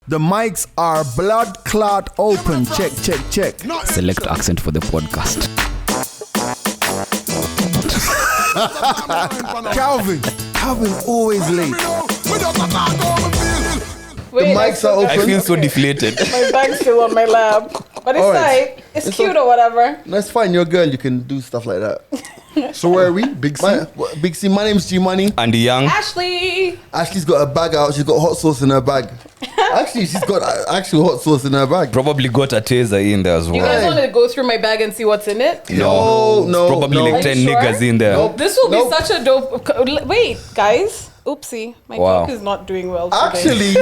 The mics are blood clot open. Check. Select accent for the podcast. Calvin always late. Wait, The mics are open. I feel so deflated. my bag's still on my lap. But it's Alright. like, it's cute or whatever. That's fine. You're a girl. You can do stuff like that. So where are we? Big C? Big C. My name's G Money. And young. Ashley! Ashley's got a bag out. She's got hot sauce in her bag. Actually, she's got actual hot sauce in her bag. Probably got a taser in there as well. You guys want to go through my bag and see what's in it? No. Probably no. like Are 10 you sure? niggas in there. Nope. This will Nope. be such a dope... Wait, guys. Oopsie. My Wow. joke is not doing well today.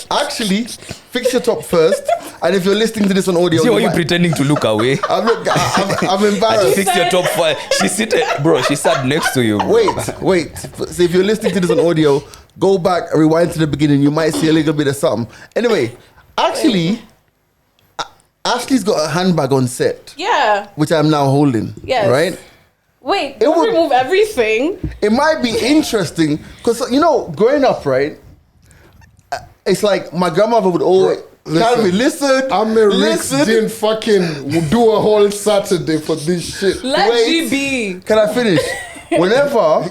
Actually, fix your top first. And if you're listening to this on audio, See why you might- pretending to look away? I'm And embarrassed. fix your top 5. She sat next to you. Bro. Wait. So if you're listening to this on audio, go back and rewind to the beginning. You might see a little bit of something. Anyway, actually, Ashley's got a handbag on set, Yeah. which I'm now holding. Yes. Right? Wait, don't would- remove everything. It might be interesting because, growing up, right? It's like my grandmother would always... Calvin, listen. Amerix didn't fucking do a whole Saturday for this shit. Let Wait. GB. Can I finish? Whenever...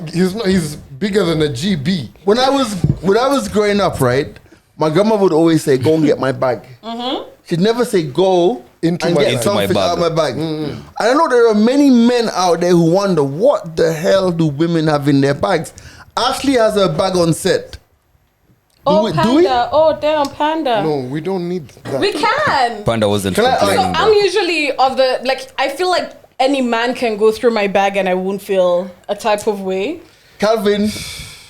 He's bigger than a GB. When I was growing up, right, my grandma would always say, "Go and get my bag." Mm-hmm. She'd never say, "Go Into and my get bag." something Into my out of my bag. bag." And I know there are many men out there who wonder what the hell do women have in their bags. Ashley has her bag on set. Oh, we- Panda. do we? Oh, damn, Panda. No, we don't need that. We can. Panda wasn't Can I- So complaining. I'm usually of the... Like, I feel like any man can go through my bag and I won't feel a type of way. Calvin,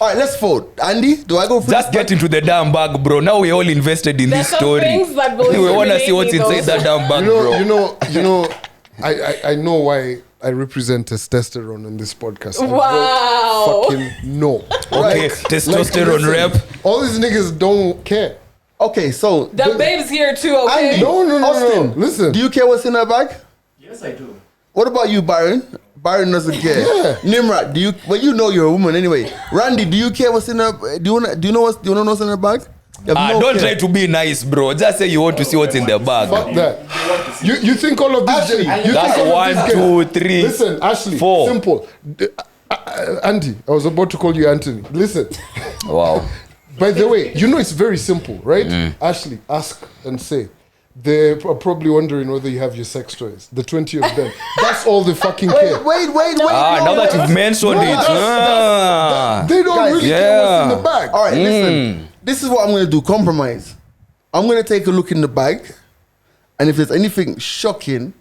all right, let's vote. Andy, do I go first? Just get into the damn bag, bro. Now we're all invested in There's this some story. things that will We want to see incriminate what's me, inside though. that damn bag, bro. You know, I know why I represent testosterone on this podcast. I Wow. fucking no. Okay, Right. testosterone Listen, rep. All these niggas don't care. Okay, so The babe's here too, okay? Andy, No. Austin, Listen. do you care what's in her bag? Yes, I do. What about you, Byron? Byron doesn't care. Yeah. Nimrat, do you? Well, you know you're a woman anyway. Randy, do you care what's in her? Do you know what's in her bag? You have no Don't care. try to be nice, bro. Just say you want to see what's in the bag. Fuck that. You think all of this? Ashley, you that's think all of 1, this 2, game- 3, Listen, Ashley. 4. Simple. Andy, I was about to call you Anthony. Listen. Wow. By the way, it's very simple, right? Ashley, ask and say. They are probably wondering whether you have your sex toys. The 20 of them. That's all they fucking care. Wait. Now that you've mentioned No, it. They don't Guys, really care what's in the bag. All right, listen. This is what I'm going to do. Compromise. I'm going to take a look in the bag, and if there's anything shocking,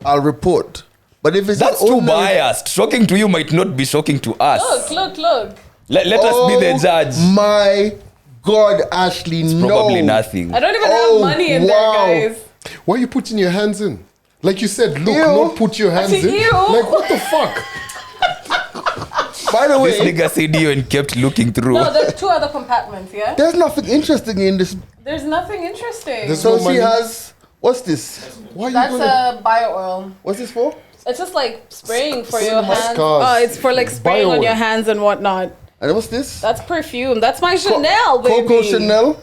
I'll report. But if it's That's just too ordinary- biased. Shocking to you might not be shocking to us. Look. Let us be the judge. My God, Ashley, no. Probably nothing. I don't even Oh, have money in wow. there, guys. Why are you putting your hands in? Like you said, look, Ew. not put your hands Actually, in. ew. Like, what the fuck? By the This way, nigga said you and kept looking through. No, there's 2 other compartments, yeah? there's nothing interesting in this. There's nothing interesting. There's So no she money. has. What's this? Why are you That's gonna... a bio oil. What's this for? It's just like spraying for your my hands. scars. Oh, it's for like spraying Bio on your oil. hands and whatnot. And what's this? That's perfume. That's my Chanel, baby. Coco Chanel.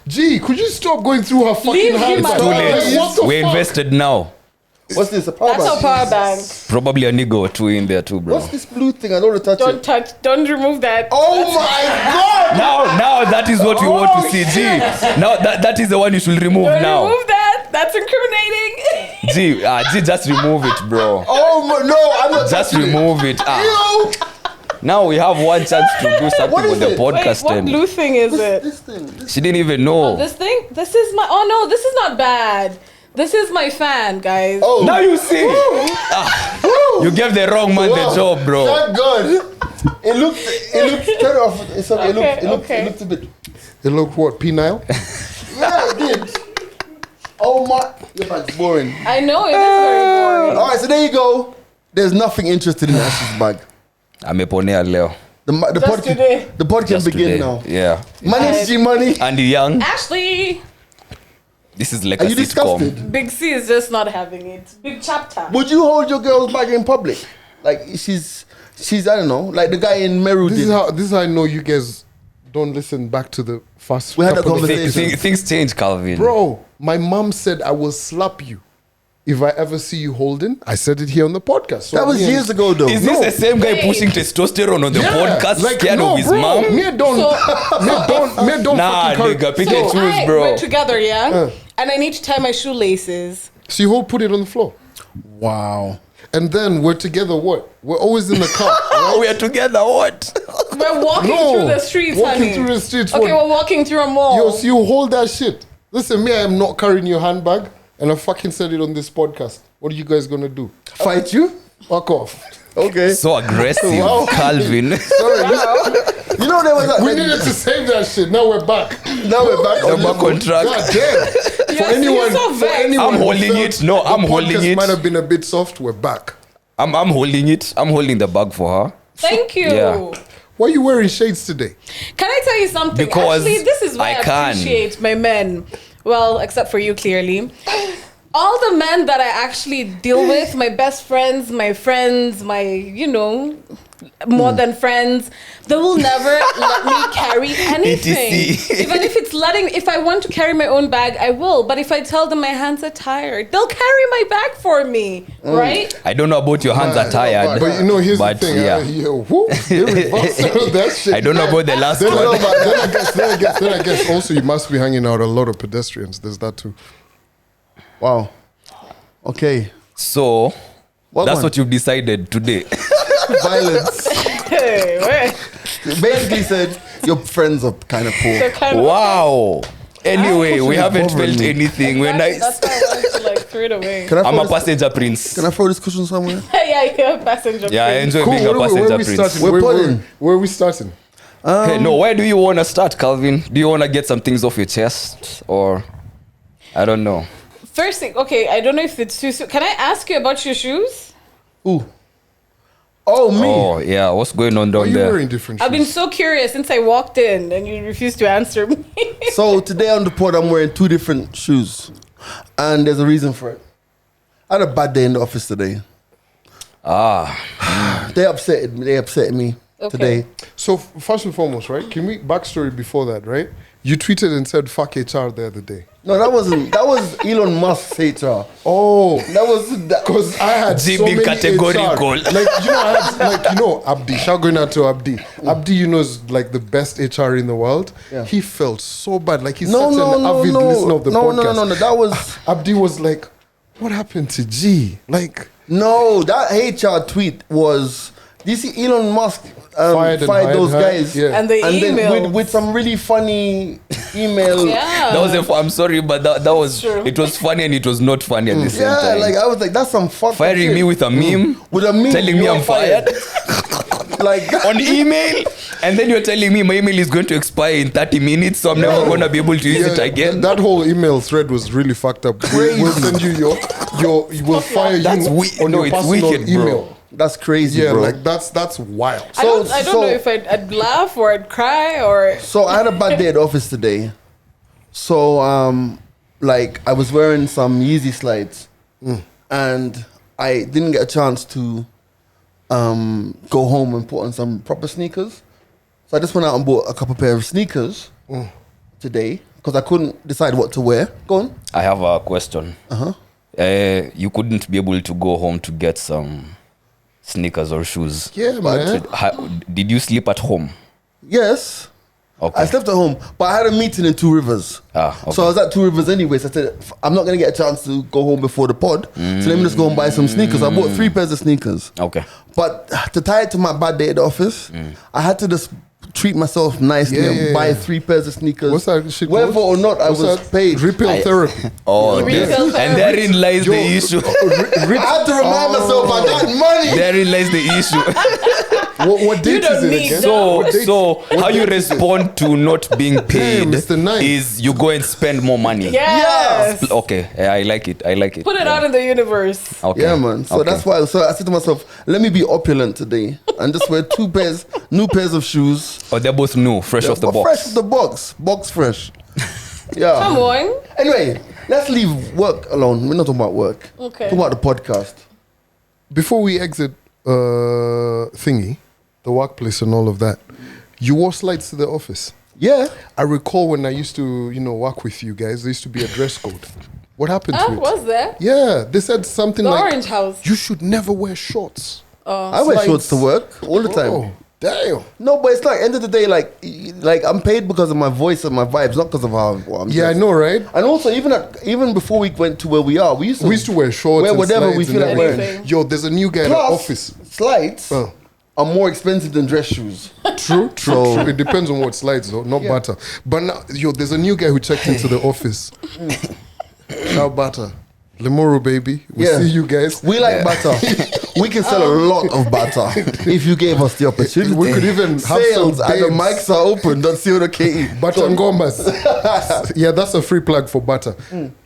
Gee, could you stop going through her fucking Leave him hands? alone. Too late. Like, what the We're fuck? invested now. What's this? A power That's bank? our power bank. Probably a nigga or two in there too, bro. What's this blue thing? I don't want to touch it. Don't remove that. Oh my God! Now that is what we want to see. G. Now that is the one you should remove Don't now. remove that. That's incriminating. G, just remove it, bro. Oh my, no! I'm not Just touching remove it. Ew. Now we have one chance to do something What is with the it? Wait, podcast. what and blue thing is it? This thing. This she didn't even know. This thing? This is my... Oh, no. This is not bad. This is my fan, guys. Oh. Now you see. You gave the wrong man Wow. the job, bro. Thank God. It looks. Turn it off. It's okay. Okay, It okay. looks a bit. It looked what, penile? Yeah, it did. Oh my. Your bag's boring. I know it is very boring. All right, so there you go. There's nothing interesting in Ash's bag. Ameponea leo. The Just today. The pod can Just begin today. now. Yeah. My name's G Money. Andy Young. Ashley! This is like Are a you sitcom. disgusted? Big C is just not having it. Big chapter. Would you hold your girl's bag in public? Like she's I don't know, like the guy in Meru This did. is how I know you guys don't listen back to the first. We had a couple of conversation. episodes. Things change, Calvin. Bro, my mom said I will slap you if I ever see you holding. I said it here on the podcast. So That was me and- years ago, though. Is this the same guy Wait. pushing testosterone on the Yeah, podcast, scared no, of his bro, mom? Me don't Nah, fucking nigga, pick So and choose, bro. we're together, yeah? And I need to tie my shoelaces. So you put it on the floor. Wow. And then we're together what? We're always in the car. Oh, we are together, what? We're walking through the streets, walking honey. through the streets. Okay, what? we're walking through a mall. Yo, so you hold that shit. Listen, me, I am not carrying your handbag, and I fucking said it on this podcast. What are you guys gonna do? Fight you? Fuck off. Okay. So aggressive, Wow. Calvin. Sorry, You know, there was we needed to save that shit. Now we're back. now we're back We're on back on track. God damn. You're so vexed. I'm who holding felt it. No, the I'm holding podcast it. might have been a bit soft. We're back. I'm holding it. I'm holding the bag for her. Thank you. Yeah. Why are you wearing shades today? Can I tell you something? Because Actually, this is why I I can. appreciate my men. Well, except for you, clearly. All the men that I actually deal with, my best friends, my, more than friends, they will never let me carry anything. ETC. Even if I want to carry my own bag, I will. But if I tell them my hands are tired, they'll carry my bag for me, right? I don't know about your hands are tired. But you know, here's But the thing. yeah. That shit. I don't know about the last Then one. I guess also you must be hanging out a lot of pedestrians. There's that too. Wow. Okay. So, What that's one? what you've decided today. Violence. Hey, wait. Basically said your friends are kind of poor. They're kind of Wow. Anyway, we Actually haven't bothering felt me. anything. We're That's nice. why I wanted to throw it away. Can I I'm throw a this, passenger prince. can I throw this cushion somewhere? Yeah, you're a passenger. Yeah, I please. enjoy being a Where passenger are we prince. starting? We're pulling. Where are we starting? Okay, no, where do you want to start, Calvin? Do you want to get some things off your chest? Or, I don't know. First thing, okay, I don't know if it's too soon. Can I ask you about your shoes? Ooh. Oh, me. Oh, yeah, what's going on Are down you there? wearing different shoes? I've been so curious since I walked in and you refused to answer me. So today on the pod, I'm wearing two different shoes, and there's a reason for it. I had a bad day in the office today. They upset me Okay. today. So first and foremost, right? Can we backstory before that, right? You tweeted and said "fuck HR" the other day. No, that wasn't. That was Elon Musk's HR. Oh, That was that. because I had so Jimmy many categorical. HR. Abdi. Shout going out to Abdi. Abdi, is like the best HR in the world. Yeah. He felt so bad. Like he's No, such no, an no, avid no, listener of the no, podcast. no. That was Abdi was like, "What happened to G?" Like, no. That HR tweet was. Do you see Elon Musk Fired and fired those hired her? guys? Yeah. And the email. then with some really funny email. Yeah. That was I'm sorry, but that was true. it was funny and it was not funny at the same Yeah, time. like I was like, that's some fucking Firing shit. me with a meme, With a meme, telling me you're I'm fired Like on email, and then you're telling me my email is going to expire in 30 minutes, so I'm never gonna be able to use it again. That whole email thread was really fucked up. We'll send you we'll fire That's you on no, your it's personal wicked, bro. email. that's crazy, Yeah, bro. like that's wild. I don't know if I'd laugh or I'd cry or. So I had a bad day at the office today. So like I was wearing some Yeezy slides, and I didn't get a chance to go home and put on some proper sneakers. So I just went out and bought a couple pair of sneakers today because I couldn't decide what to wear. Go on. I have a question. You couldn't be able to go home to get some sneakers or shoes. Yeah, man. Did you sleep at home? Yes. Okay. I slept at home, but I had a meeting in Two Rivers. Okay. So I was at Two Rivers anyway. So I said, I'm not going to get a chance to go home before the pod. So let me just go and buy some sneakers. I bought 3 pairs of sneakers. Okay. But to tie it to my bad day at the office, I had to just treat myself nicely and buy 3 pairs of sneakers. What's that shit Whether called? or not I What's was that? paid. Repeal therapy. Oh, Refill and therein lies the issue. I had to remind myself I got money. Therein lies the issue. What date don't is it need again? that. So how you respond to not being paid Mr. Nice. is you go and spend more money. Yes. Okay, I like it. Put it out in the universe. Okay. Yeah, man. So Okay. that's why. So I said to myself, let me be opulent today and just wear 2 pairs, new pairs of shoes. Oh, they're both new, fresh off the But box. fresh off the box fresh. Yeah. Come on. Anyway, let's leave work alone. We're not talking about work. Okay. Talk about the podcast. Before we exit thingy, the workplace and all of that, you wore slides to the office. Yeah. I recall when I used to, work with you guys, there used to be a dress code. What happened to it? Was there? Yeah, they said something The like Orange House. you should never wear shorts. I wear shorts to work all the time. Oh, damn. No, but it's like end of the day, like I'm paid because of my voice and my vibes, not because of how I'm Yeah, I dressed. know, right? And also, even before we went to where we are, we used to wear shorts. wear and whatever we slides feel and like everything. wearing. Yo, there's a new guy in the Plus, office. slides Oh. are more expensive than dress shoes. True. So- It depends on what slides, though, not butter. But now, there's a new guy who checked into the office. Shout butter. Lemuru, baby. We Yeah. see you guys. We like butter. We can sell a lot of butter if you gave us the opportunity. We could even have sales some and the babes. mics are open. .co.ke. Butter and gomas. Yeah, that's a free plug for butter.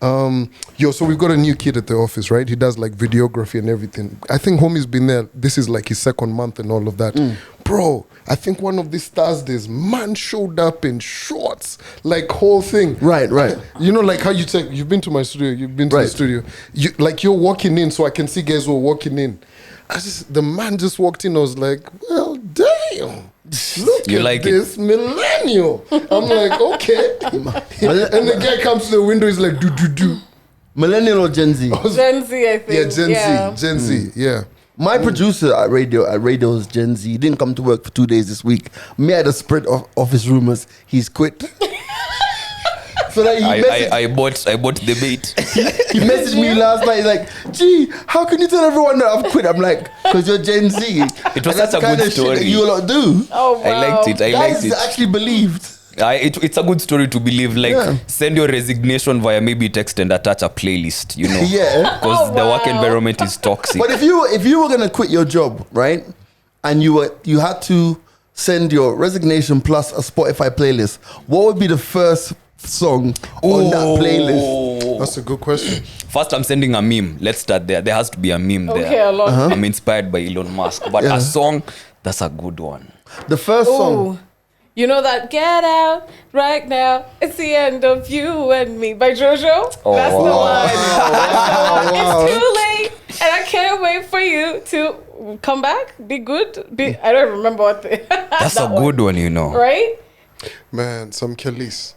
So we've got a new kid at the office, right? He does like videography and everything. I think homie's been there. This is like his second month and all of that. Bro, I think one of these Thursdays, man showed up in shorts, like whole thing. Right. You know, like how you've been to my studio, you've been to the Right. studio. You're walking in, so I can see guys who are walking in. The man just walked in, I was like, well, damn. Look You at like it? this millennial. I'm like, okay. And the guy comes to the window, he's like, do. Millennial or Gen Z? Gen Z, I think. Yeah, Gen Z, yeah. My producer at radio is Gen Z. He didn't come to work for 2 days this week. Me had a spread of office rumors. He's quit. So that I bought the bait. he messaged me last night. He's like, "Gee, how can you tell everyone that I've quit?" I'm like, "Cause you're Gen Z." It was And that's such a the kind good of shit story. that you lot do. Oh, wow. I liked it. I liked Guys it. actually believed. It's a good story to believe. Like, Yeah. send your resignation via maybe text and attach a playlist. Yeah. Because Oh, the work wow. environment is toxic. But if you were gonna quit your job, right, and you had to send your resignation plus a Spotify playlist, what would be the first song on that playlist? That's a good question. First, I'm sending a meme. Let's start there. There has to be a meme Okay, there. a lot. I'm inspired by Elon Musk. But Yeah. a song, that's a good one. The first song. Ooh. You know that Get Out right now, it's the end of you and me by JoJo? Oh, That's the wow. one. Wow. It's too late and I can't wait for you to come back, be good. I don't remember what the That's a good one, right? Man, some Khalees.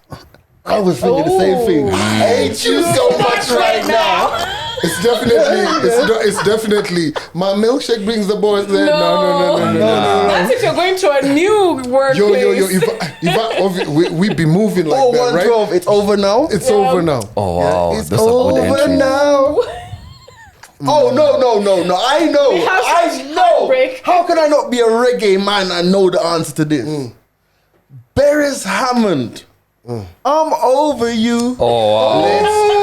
I was thinking the same thing. Ooh. I hate you so much right now. It's definitely my milkshake brings the boys there. No. That's if you're going to a new workplace. Yo, if we be moving like that, right? 112. It's over now. It's over now. Oh, wow. It's That's a good over entry. now. Oh no! I know. We have I such know. heartbreak. How can I not be a reggae man and know the answer to this? Beres Hammond. I'm over you. Oh, wow.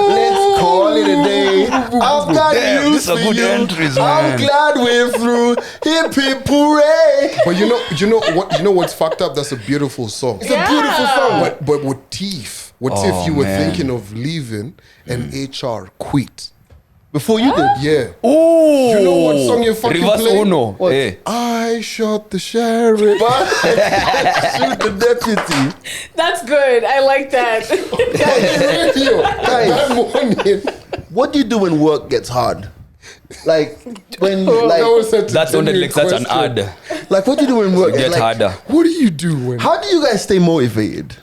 Let's call it a day. I've got Damn, news these are for good you. entries, I'm man. glad we're through. Hip hip hooray! But you know what's fucked up? That's a beautiful song. It's a beautiful song. But what if Oh, you were man. thinking of leaving and HR quit? Before you did, Yeah. Ooh. You know what song you fucking Reverse play? Uno. What? Eh. I shot the sheriff. shoot the deputy. That's good. I like that. Radio. That morning. What do you do when work gets hard? Like when That like was such a That sounded genuine like such an question. ad. like what do you do when work Get gets like, harder. What do you do when? How do you guys stay motivated?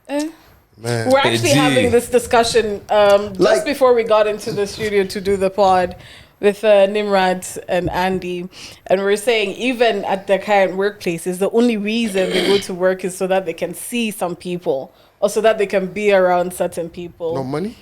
Man. We're actually Gee. having this discussion Like- just before we got into the studio to do the pod with Nimrod and Andy, and we're saying even at their current workplaces, the only reason they go to work is so that they can see some people or so that they can be around certain people. No money?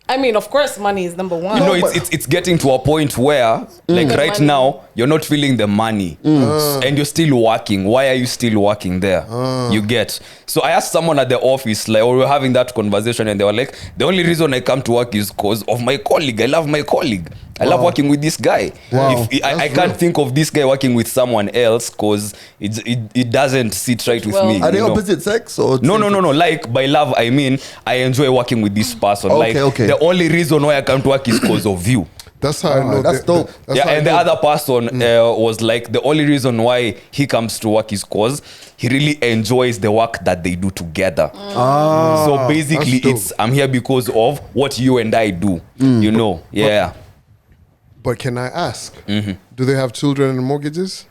I mean, of course, money is number one. You know, but- it's getting to a point where, like The right money. now, you're not feeling the money, and you're still working. Why are you still working there? You get. So I asked someone at the office, like, or we were having that conversation, and they were like, "The only reason I come to work is because of my colleague. I love my colleague. I love working with this guy. Wow. I can't think of this guy working with someone else because it doesn't sit right with Well- me. Are they you know? opposite sex or No. Like by love, I mean I enjoy working with this person. Okay. The only reason why I come to work is because of you. That's how I know. that's dope. That's Yeah, how I and the know. other person was like, the only reason why he comes to work is because he really enjoys the work that they do together. So basically, that's dope. I'm here because of what you and I do. You know, yeah. But can I ask? Do they have children and mortgages?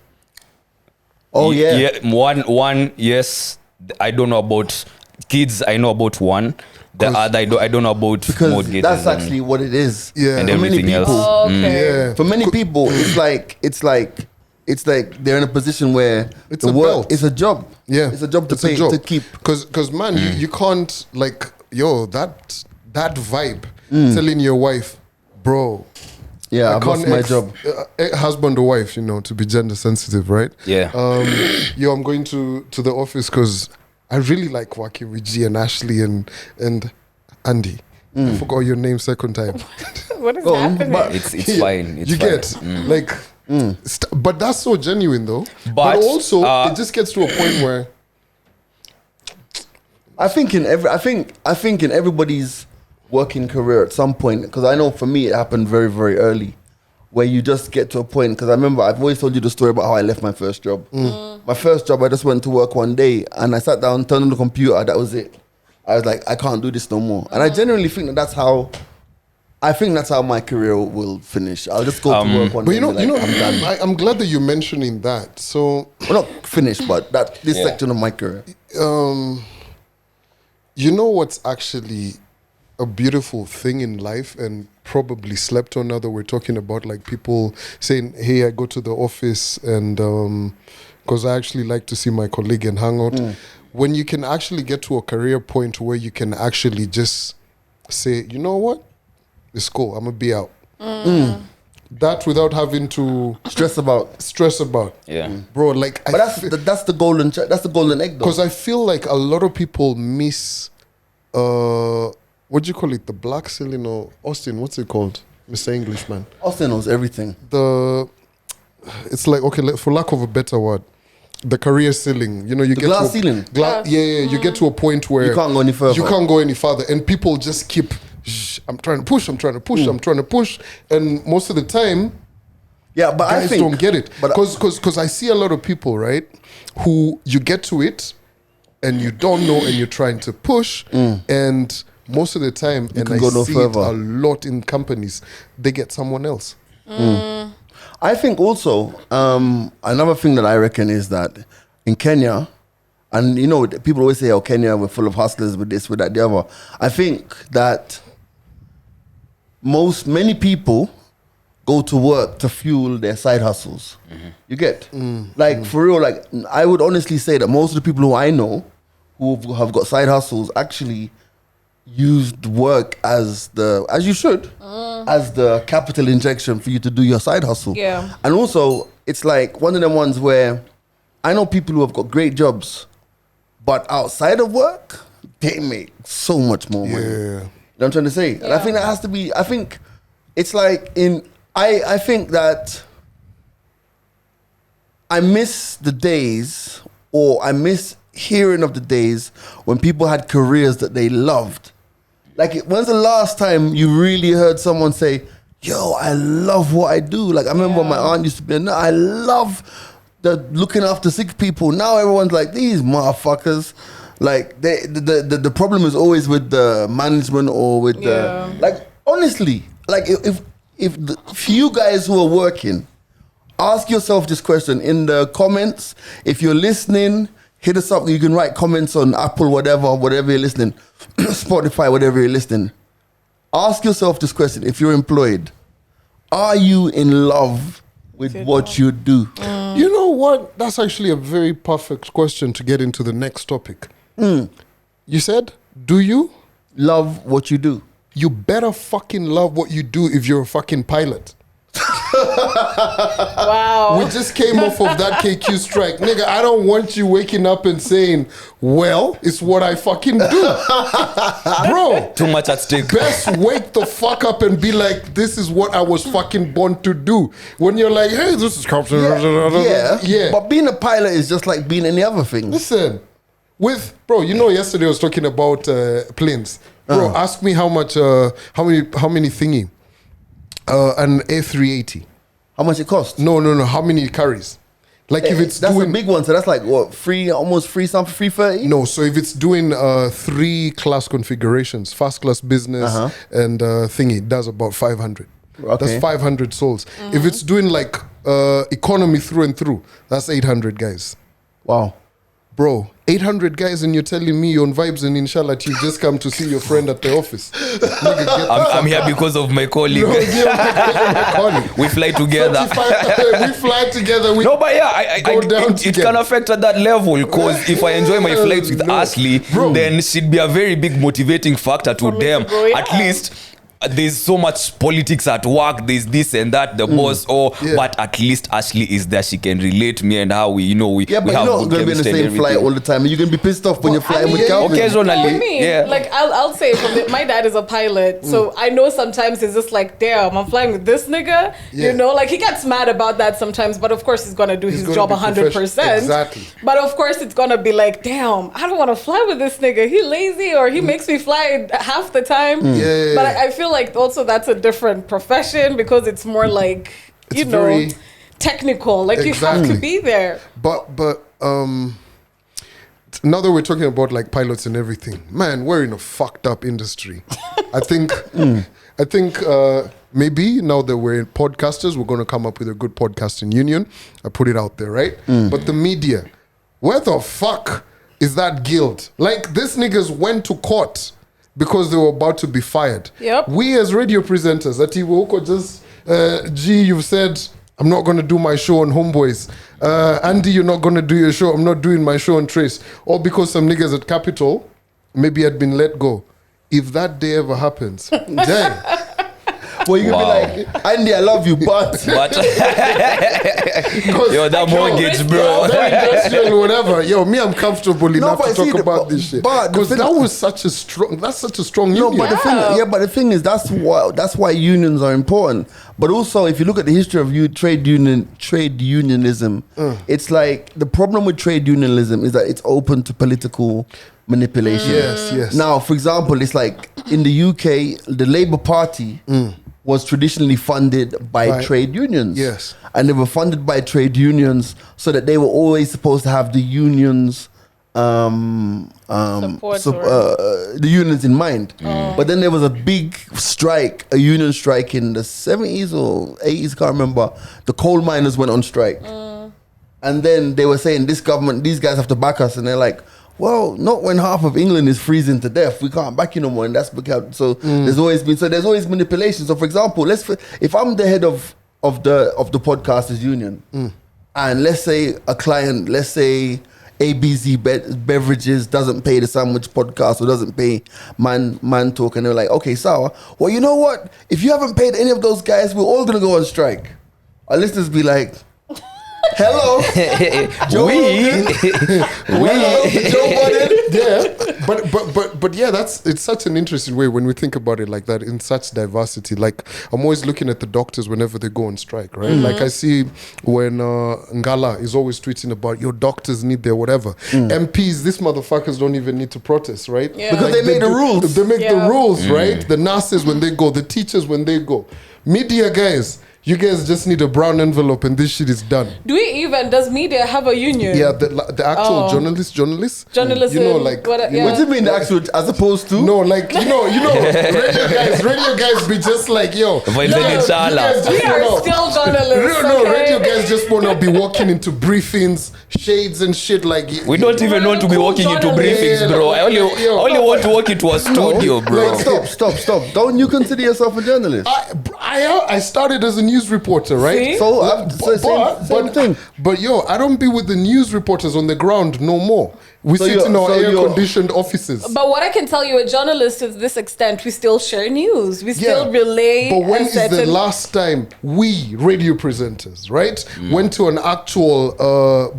Oh yeah. One, yes. I don't know about kids. I know about one. The other, I don't know about because mortgages. that's actually what it is. Yeah. and For many everything people, else. Oh, okay. Yeah. For many people, it's like they're in a position where It's the a work belt. is a job. Yeah, it's a job to it's a pay job. to keep. Because man, you can't like that vibe telling your wife, bro. Yeah, I've lost my ex- job. Husband or wife, to be gender sensitive, right? Yeah. Yo, I'm going to the office because I really like working with G and Ashley and Andy. I forgot your name second time. What is Go on, happening? but- It's Yeah, fine. It's you fine. get like, but that's so genuine though. But But, also, it just gets to a point where I think in everybody's working career at some point, because I know for me it happened very, very early, where you just get to a point. Because I remember I've always told you the story about how I left my first job. My first job, I just went to work one day and I sat down, turned on the computer. That was it. I was like, I can't do this no more. And I genuinely think that's how my career will finish. I'll just go to work one but day. and be like, I'm done. I'm glad that you're mentioning that. So, Well, not finished, but this Yeah. section of my career. you know what's actually a beautiful thing in life and probably slept on now that we're talking about like people saying, hey, I go to the office and because I actually like to see my colleague and hang out. When you can actually get to a career point where you can actually just say, you know what? It's cool. I'm going to be out. That without having to Stress about. Yeah. bro, like, But that's the golden egg though. because I feel like a lot of people miss, what do you call it? The black ceiling or Austin, what's it called? Mr. Englishman. Austin knows everything. It's like, okay, for lack of a better word, the career ceiling. You get glass to a, ceiling. You get to a point where You can't go any further. You can't go any further, and people just keep. I'm trying to push. I'm trying to push. I'm trying to push, and most of the time, Yeah, but I guys think don't get it But because I see a lot of people, right, who you get to it, and you don't know, and you're trying to push, and most of the time, and can I go no see further. it a lot in companies, they get someone else. I think also another thing that I reckon is that in Kenya, and people always say, "Oh, Kenya, we're full of hustlers with this, with that, the other." I think that many people go to work to fuel their side hustles. You get like for real. Like I would honestly say that most of the people who I know who have got side hustles actually used work as you should as the capital injection for you to do your side hustle. Yeah. And also it's like one of them ones where I know people who have got great jobs, but outside of work they make so much more money. Yeah. You know what I'm trying to say? And I think that has to be, I think it's like I think that I miss the days, or I miss hearing of the days when people had careers that they loved. Like, when's the last time you really heard someone say, yo, I love what I do? Like, I remember my aunt used to be, no, I love looking after sick people. Now everyone's like, these motherfuckers. Like, the problem is always with the management or with the, like, honestly, like, if you guys who are working, ask yourself this question in the comments. If you're listening, hit us up. You can write comments on Apple, whatever you're listening, Spotify, whatever you're listening. Ask yourself this question. If you're employed, are you in love with what you do? You know what? That's actually a very perfect question to get into the next topic. You said, do you Love what you do. You better fucking love what you do if you're a fucking pilot. Wow. We just came off of that KQ strike. Nigga, I don't want you waking up and saying, well, it's what I fucking do. Bro, Too much at stake. best wake the fuck up and be like, this is what I was fucking born to do. When you're like, hey, this is Captain. Yeah. But being a pilot is just like being any other thing. Listen, yesterday I was talking about planes. Bro, ask me how much, how many thingy? An A380. How much it costs? No. How many it carries? Like if it's that's doing a big one, so that's like what, almost free something, 330? no. So if it's doing 3 class configurations, first class, business, and thingy, it does about 500. Okay. That's 500 souls. If it's doing like economy through and through, that's 800 guys. Wow. bro, 800 guys and you're telling me you're on vibes and inshallah you just come to see your friend at the office. Nigga, get the I'm here because of my colleague. No, my colleague. We fly together. We fly together. We No, but yeah, go down it together. can affect at that level because if I enjoy my flights with Ashley, then she'd be a very big motivating factor to For me to them. go, yeah. At least there's so much politics at work. There's this and that. The boss, but at least Ashley is there. She can relate me and how we, Yeah, but we you're have not good going to be in the chemistry and same flight everything. all the time. You're going to be pissed off when you're flying with mean, Calvin. occasionally. For me, Yeah. like I'll say my dad is a pilot, so I know sometimes it's just like, damn, I'm flying with this nigga. Yeah. You know, like he gets mad about that sometimes, but of course he's gonna do his gonna job be 100%. Exactly. But of course it's gonna be like, damn, I don't want to fly with this nigga. He lazy or he makes me fly half the time. Yeah. But I feel like also that's a different profession because it's more like It's very technical. Like you have Exactly. to be there. But now that we're talking about like pilots and everything, man, we're in a fucked up industry. I think maybe now that we're podcasters, we're going to come up with a good podcasting union. I put it out there, right? But the media, where the fuck is that guild? Like these niggas went to court because they were about to be fired. Yep. We as radio presenters at Iwoko just, you've said, I'm not going to do my show on Homeboys. Andy, you're not going to do your show. I'm not doing my show on Trace. Or because some niggas at Capitol maybe had been let go. If that day ever happens, damn. Well, you can Wow. be like, Andy, I love you, but But yo, that mortgage, bro. Industrial, whatever. Yo, me, I'm comfortable enough but to see, talk about this shit. but the Because thing- that was such a strong. That's such a strong no, union. but the thing is that's why unions are important. But also, if you look at the history of trade unionism, it's like the problem with trade unionism is that it's open to political manipulation. Yes. Now, for example, it's like in the UK, the Labour Party was traditionally funded by trade unions. Yes. And they were funded by trade unions so that they were always supposed to have the unions Support the unions in mind. But then there was a big strike, a union strike in the 70s or 80s, can't remember. The coal miners went on strike. And then they were saying, this government, these guys have to back us. And they're like, well, not when half of England is freezing to death. We can't back you no more. And that's because, so there's always manipulation. So for example, if I'm the head of the podcasters union, and let's say a client, let's say ABZ Beverages doesn't pay the Sandwich Podcast or doesn't pay Man Talk, and they're like, okay, Sawa, well, you know what? If you haven't paid any of those guys, we're all gonna go on strike. Our listeners be like, hello, Joe Budden. Yeah, but yeah, it's such an interesting way when we think about it like that, in such diversity. Like I'm always looking at the doctors whenever they go on strike, right? Like I see when Ngala is always tweeting about your doctors need their whatever. MPs, these motherfuckers don't even need to protest, right? Yeah. Because they made the rules. They make the Yeah. rules, right? The nurses when they go, the teachers when they go. Media guys, you guys just need a brown envelope and this shit is done. Does media have a union? Yeah, the actual journalists, Journalism, you know, like what- you yeah. know, What do you mean the actual, as opposed to? no, like you know, radio guys be just like, yo, Vibes you and guys inshallah. just, We you are know, still journalists. no, okay? radio guys just wanna be walking into briefings, shades and shit like. We don't even want to be walking into briefings, bro. I only want to walk into a studio, bro. Like, stop. Don't you consider yourself a journalist? I started as a news reporter, right? See? So, same thing. But yo, I don't be with the news reporters on the ground no more. We So sit you're- in our so you're- air-conditioned offices. But what I can tell you, a journalist to this extent, we still share news. We still relay. But when a is the certain- last time we radio presenters, right, went to an actual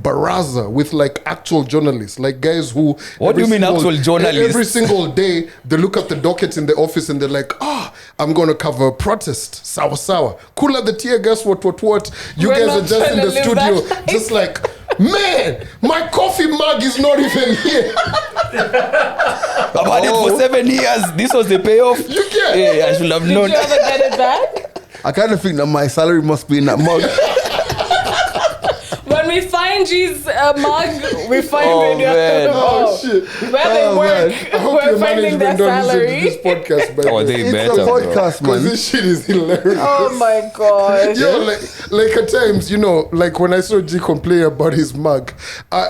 baraza with like actual journalists, like guys who? What do you mean actual journalists? Every single day they look at the docket in the office and they're like, I'm gonna cover a protest. Sawa. Kula the tear gas. What? You We're guys not are just trying in to the live studio, that life. just like. Man, my coffee mug is not even here. I've had it for 7 years. This was the payoff. You get- Yeah, I should have Did known. you ever get it back? I kind of think that my salary must be in that mug. When we find Angie,'s mug. We find Oh, man. Oh, shit. where they work. I hope We're your finding their management don't listen to salary. this podcast, by the Oh, way. they It's better, a bro. podcast, Because man. this shit is hilarious. Oh my god. Yo, like at times, you know, like when I saw G complain about his mug,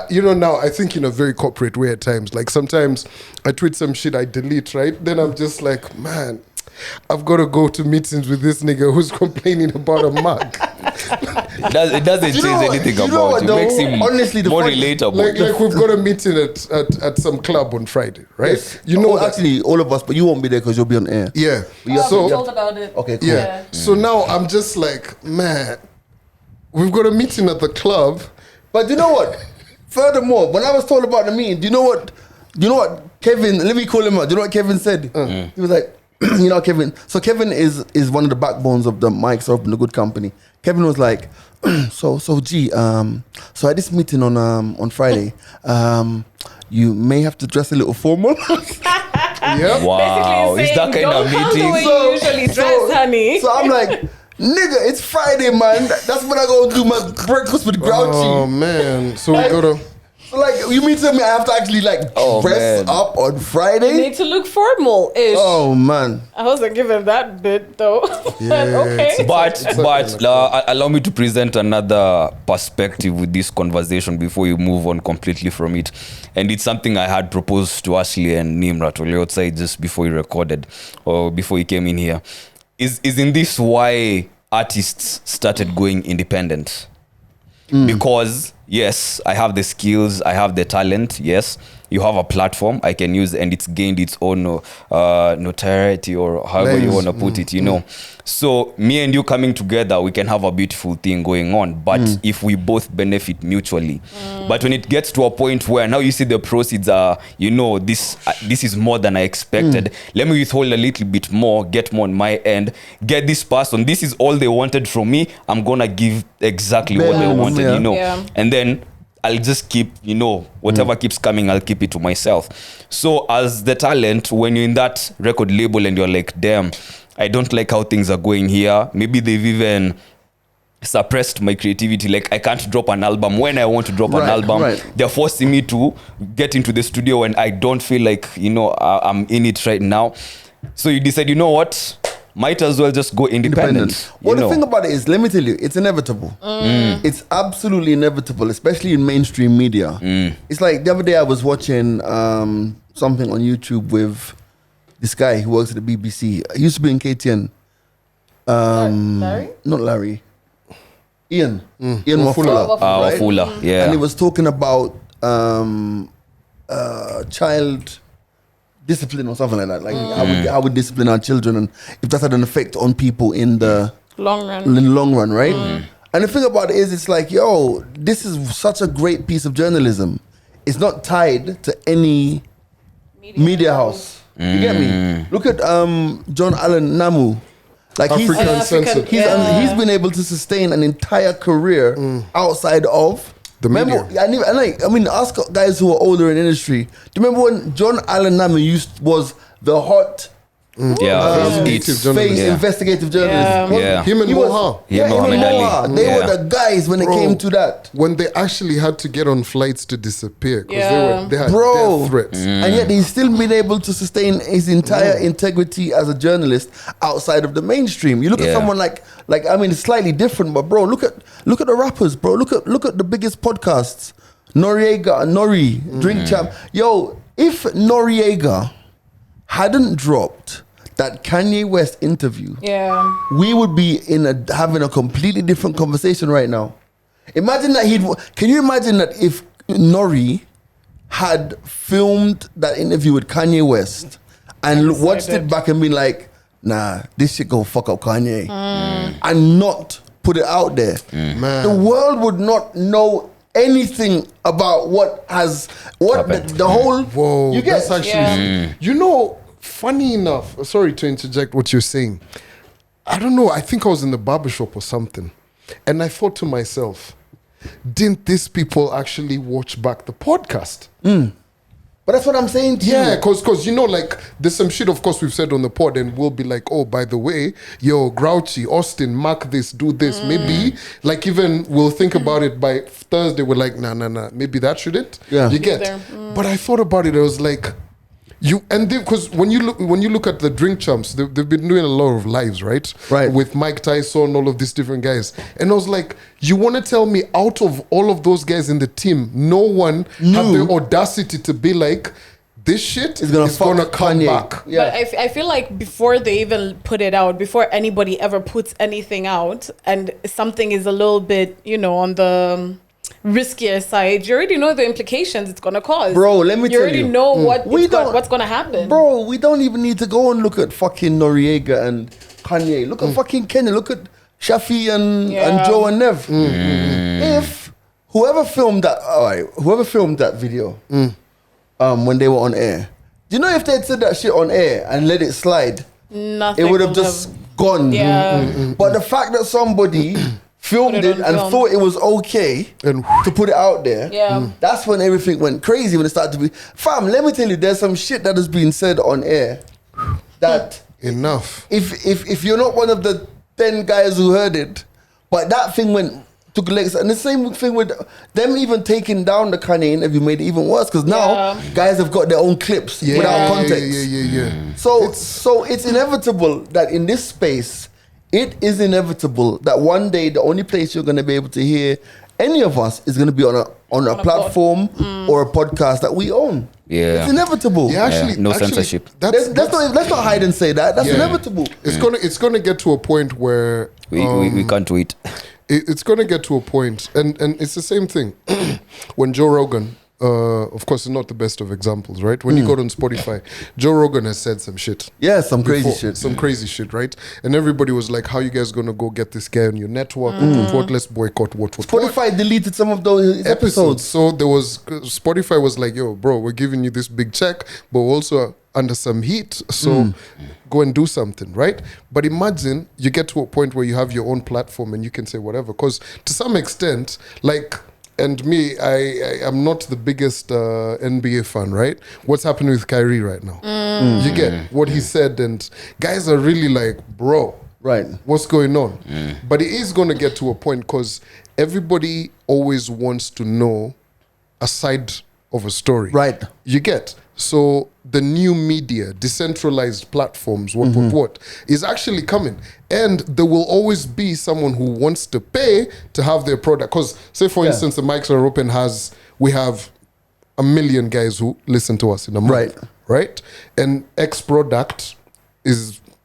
you know, now I think in a very corporate way at times. Like sometimes I tweet some shit I delete, right? Then I'm just like, man, I've got to go to meetings with this nigga who's complaining about a mug. It doesn't You know change what? anything You know about what, it. It though? makes him Honestly, the more funny- relatable. Like we've got a meeting at some club on Friday, right? Yes. You know, that- actually, all of us, but you won't be there because you'll be on air. yeah. Yeah, So, so- told about it. Okay, cool. Yeah. So now I'm just like, man, we've got a meeting at the club. But you know what? Furthermore, when I was told about the meeting, do you know what? Kevin? Let me call him out. Do you know what Kevin said? He was like, you know, Kevin. So Kevin is one of the backbones of the Mike's Up in the Good Company. Kevin was like, so at this meeting on Friday, you may have to dress a little formal. Yep. Wow, Basically is that saying, kind of don't come the meeting? way you usually dress, honey. So I'm like, nigga, it's Friday, man. That's when I go do my breakfast with Grouchy. Oh man. So we gotta. So like, you mean to tell me I have to actually like Oh, dress man. up on You Friday? need to look formal-ish. Oh man. I wasn't given that bit though. Yeah, Okay. But allow me to present another perspective with this conversation before you move on completely from it. And it's something I had proposed to Ashley and Nimrat outside just before we recorded or before he came in here. Isn't this why artists started going independent? Because yes, I have the skills, I have the talent. Yes, you have a platform I can use, and it's gained its own notoriety, or however you Nice. want to put it. You know, so me and you coming together, we can have a beautiful thing going on. But if we both benefit mutually, but when it gets to a point where now you see the proceeds are, you know, this is more than I expected. Let me withhold a little bit more, get more on my end, get this person. This is all they wanted from me. I'm gonna give exactly what they Minimum, wanted. yeah. You know, Yeah. and then I'll just keep, you know, whatever keeps coming, I'll keep it to myself. So as the talent, when you're in that record label and you're like, damn, I don't like how things are going here. Maybe they've even suppressed my creativity. Like I can't drop an album when I want to drop an Right, album. right. They're forcing me to get into the studio when I don't feel like, you know, I'm in it right now. So you decide, you know what? Might as well just go independent. Well, you the know. thing about it is, let me tell you, it's inevitable. It's absolutely inevitable, especially in mainstream media. It's like the other day I was watching something on YouTube with this guy who works at the BBC. He used to be in KTN. Larry? Not Larry. Ian. Ian Wafula. Wafula. right? Wafula, yeah. And he was talking about child discipline or something like that. Like how we discipline our children, and if that had an effect on people in the Long run. in the long run, right? And the thing about it is, it's like, yo, this is such a great piece of journalism. It's not tied to any media house. You get me? Look at John Allen Namu. Like African Uncensored. he's been able to sustain an entire career outside of The media. ask guys who are older in industry. Do you remember when John Allen Namu was the hot Investigative journalist. investigative journalist? Yeah. Him and He was- Moha. Yeah, him and Muhammad Ali. Moha. They Yeah. were the guys when it Bro. came to that. When they actually had to get on flights to disappear because Yeah. they had Bro, death threats. and yet he's still been able to sustain his entire integrity as a journalist outside of the mainstream. You look at Yeah. someone like I mean, it's slightly different, but bro, look at the rappers, bro. Look at the biggest podcasts, Nori, Drink Champ. Yo, if Noriega hadn't dropped that Kanye West interview, Yeah. we would be having a completely different conversation right now. Imagine that can you imagine that if Nori had filmed that interview with Kanye West and watched it back and been like, nah, this shit gonna fuck up Kanye, and not put it out there, Man. the world would not know anything about what the whole. Whoa, you get that's actually, you know, funny enough, sorry to interject what you're saying. I don't know, I think I was in the barbershop or something. And I thought to myself, didn't these people actually watch back the podcast? But But that's what I'm saying to Yeah, you. because you know, like, there's some shit, of course, we've said on the pod, and we'll be like, oh, by the way, yo, Grouchy, Austin, mark this, do this. Maybe, like, even we'll think about it by Thursday, we're like, nah, maybe that shouldn't. Yeah. You get. There. But I thought about it, I was like, because when you look at the Drink Champs, they've been doing a lot of lives, right? Right. With Mike Tyson, all of these different guys, and I was like, you want to tell me out of all of those guys in the team, no one had the audacity to be like, this shit is gonna come Kanye. back. Yeah. But I feel like before they even put it out, before anybody ever puts anything out, and something is a little bit, on the riskier side, you already know the implications it's gonna cause. Bro, let me tell you. You already know what's gonna happen. Bro, we don't even need to go and look at fucking Noriega and Kanye. Look at fucking Kenya. Look at Shafi and Joe and Nev. If whoever filmed that video, when they were on air, do you know if they'd said that shit on air and let it slide, Nothing it would have just gone. Yeah. But the fact that somebody filmed Put it it on and film. thought it was okay And to put it out there, Yeah. that's when everything went crazy, when it started to be... Fam, let me tell you, there's some shit that has been said on air that enough. if you're not one of the 10 guys who heard it, but that thing took legs. And the same thing with them even taking down the Kanye interview made it even worse, because now guys have got their own clips without context. Yeah. So it's inevitable that in this space, it is inevitable that one day the only place you're going to be able to hear any of us is going to be on a platform or a podcast that we own. Yeah. It's inevitable. Yeah, actually, no censorship. Let's not hide and say that. That's inevitable. It's gonna get to a point where We can't wait. it's gonna get to a point, and it's the same thing. When Joe Rogan, of course, is not the best of examples, right? When you go on Spotify, Joe Rogan has said some shit. Yeah, some crazy before, shit. Some crazy shit, right? And everybody was like, how you guys gonna go get this guy on your network? What? Let's boycott what? Spotify deleted some of those episodes. So there was, Spotify was like, yo, bro, we're giving you this big check, but we're also under some heat, so go and do something, right? But imagine you get to a point where you have your own platform and you can say whatever, because to some extent, like, and me, I am not the biggest NBA fan, right? What's happening with Kyrie right now? You get what he said, and guys are really like, bro, Right. what's going on? But it is going to get to a point, because everybody always wants to know a side of a story. Right. You get. So the new media, decentralized platforms, what is actually coming. And there will always be someone who wants to pay to have their product. Because say, for instance, the Mics Are Open we have 1 million guys who listen to us in a month. Right? And X product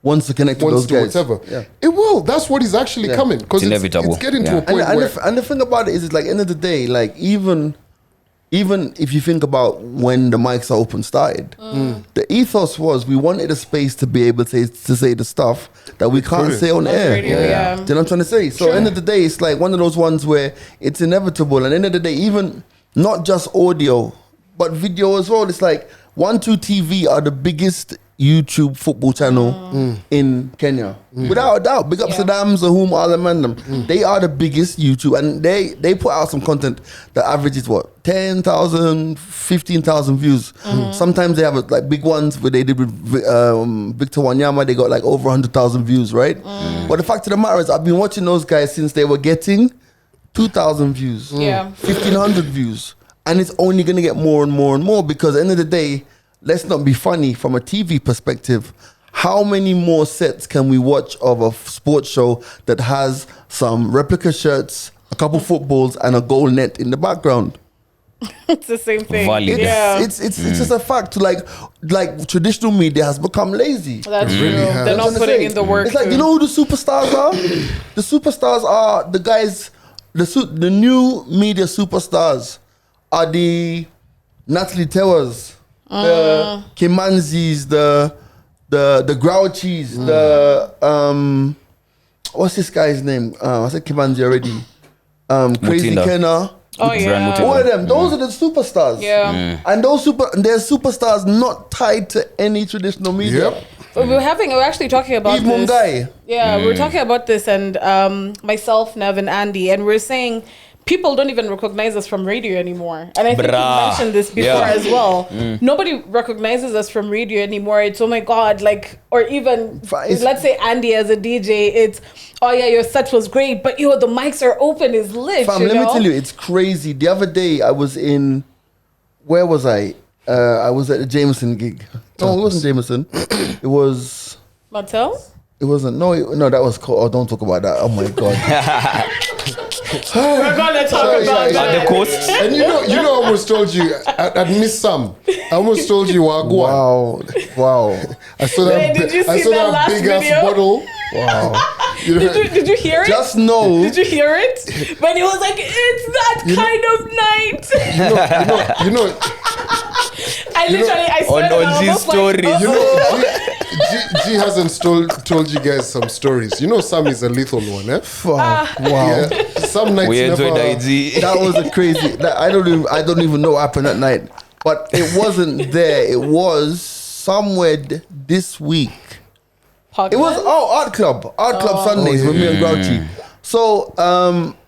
wants to connect to those guys. Whatever. Yeah. It will. That's what is actually coming. Because It's inevitable. it's getting to a point And where... the thing about it is, like, end of the day, like, even if you think about when the Mics Are Open started, the ethos was we wanted a space to be able to say the stuff that we can't say on air. radio, yeah. Do you know what I'm trying to say? So end of the day, it's like one of those ones where it's inevitable. And end of the day, even not just audio, but video as well. It's like 1-2 TV are the biggest YouTube football channel in Kenya. Without a doubt. Big up Saddam, Zahum, all them and them. They are the biggest YouTube, and they put out some content that averages 10,000, 15,000 views. Sometimes they have like big ones where they did with Victor Wanyama, they got like over 100,000 views, right? But the fact of the matter is, I've been watching those guys since they were getting 2,000 views, 1,500 views, and it's only gonna get more and more and more, because at the end of the day, let's not be funny, from a TV perspective, how many more sets can we watch of a sports show that has some replica shirts, a couple footballs, and a goal net in the background? It's the same thing. Valid. It's just a fact. Like traditional media has become lazy. That's true. really has. They're not putting in the work. It's like, you know who the superstars are? The superstars are the guys, the new media superstars are the Natalie Towers, the Kimanzis, the Grouchies, the what's this guy's name? I said Kimanzi already. Crazy Mutinda. Kenna. Oh Brand yeah. Mutinda. All of them. Those are the superstars. Yeah. And they're superstars not tied to any traditional media. Yep. But we're actually talking about Eve this. Mungai. Yeah, we're talking about this, and myself, Nev, and Andy, and we're saying people don't even recognize us from radio anymore. And I think you Bruh. mentioned this before Yeah. as well. Nobody recognizes us from radio anymore. It's, oh my God, like, or even, It's- let's say Andy as a DJ, it's, oh yeah, your set was great, but yo, the mics are open, is lit, Fam, you let know? me tell you, it's crazy. The other day, I was in, where was I? I was at a Jameson gig. No, it wasn't Jameson. It was, Mattel? it wasn't, no, that was called, oh, don't talk about that. Oh my God. We're gonna talk about At that. the coast. And you know, I almost told you, I'd miss some. I almost told you, Wagwan. Wow. I saw Hey, that, did you I see saw that that last big ass video? bottle. Wow. You know, Did you hear it? Just know. Did you hear it? When he was like, it's that kind of night. you know, I literally, I On- said on it, I G's was like, story. you uh-oh. know, G hasn't told you guys some stories. You know, Sam is a lethal one, eh? Wow. Yeah. Some nights We enjoyed never. the IG. That was a crazy. I don't even know what happened that night. But it wasn't there. It was somewhere this week. It was Art Club Sundays with me and Grouchy. So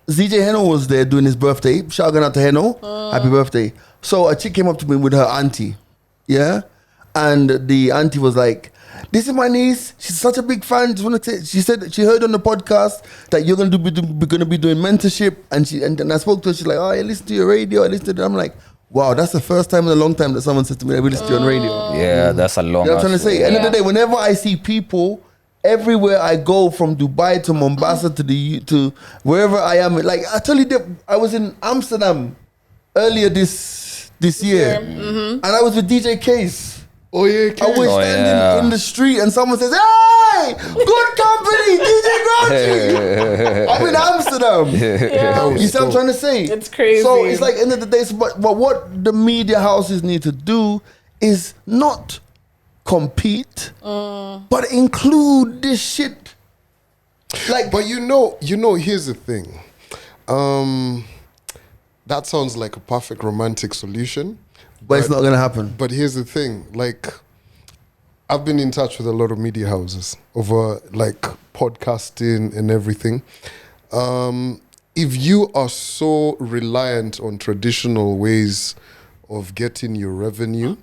ZJ Heno was there doing his birthday. Shout out to Heno, happy birthday. So a chick came up to me with her auntie, yeah, and the auntie was like, "This is my niece. She's such a big fan. Just want to say, she said she heard on the podcast that you're gonna be doing mentorship, and I spoke to her. She's like, oh, I listen to your radio. I listen to it. I'm like, wow, that's the first time in a long time that someone said to me, I listen to you on radio. Yeah, that's a long. You know what I'm trying to say? End of the Yeah. day, whenever I see people, everywhere I go, from Dubai to Mombasa to wherever I am, like I tell you, that I was in Amsterdam earlier this year, and I was with DJ Case. Oh yeah, I was Oh, standing yeah. in the street, and someone says, "Hey, good company, DJ Grouchy." I'm in Amsterdam. Yeah. You see what I'm trying to say? It's crazy. So it's like end of the day, but what the media houses need to do is not compete, but include this shit. Like, But you know, here's the thing. That sounds like a perfect romantic solution. but it's not gonna happen. But here's the thing, like, I've been in touch with a lot of media houses over like podcasting and everything. If you are so reliant on traditional ways of getting your revenue,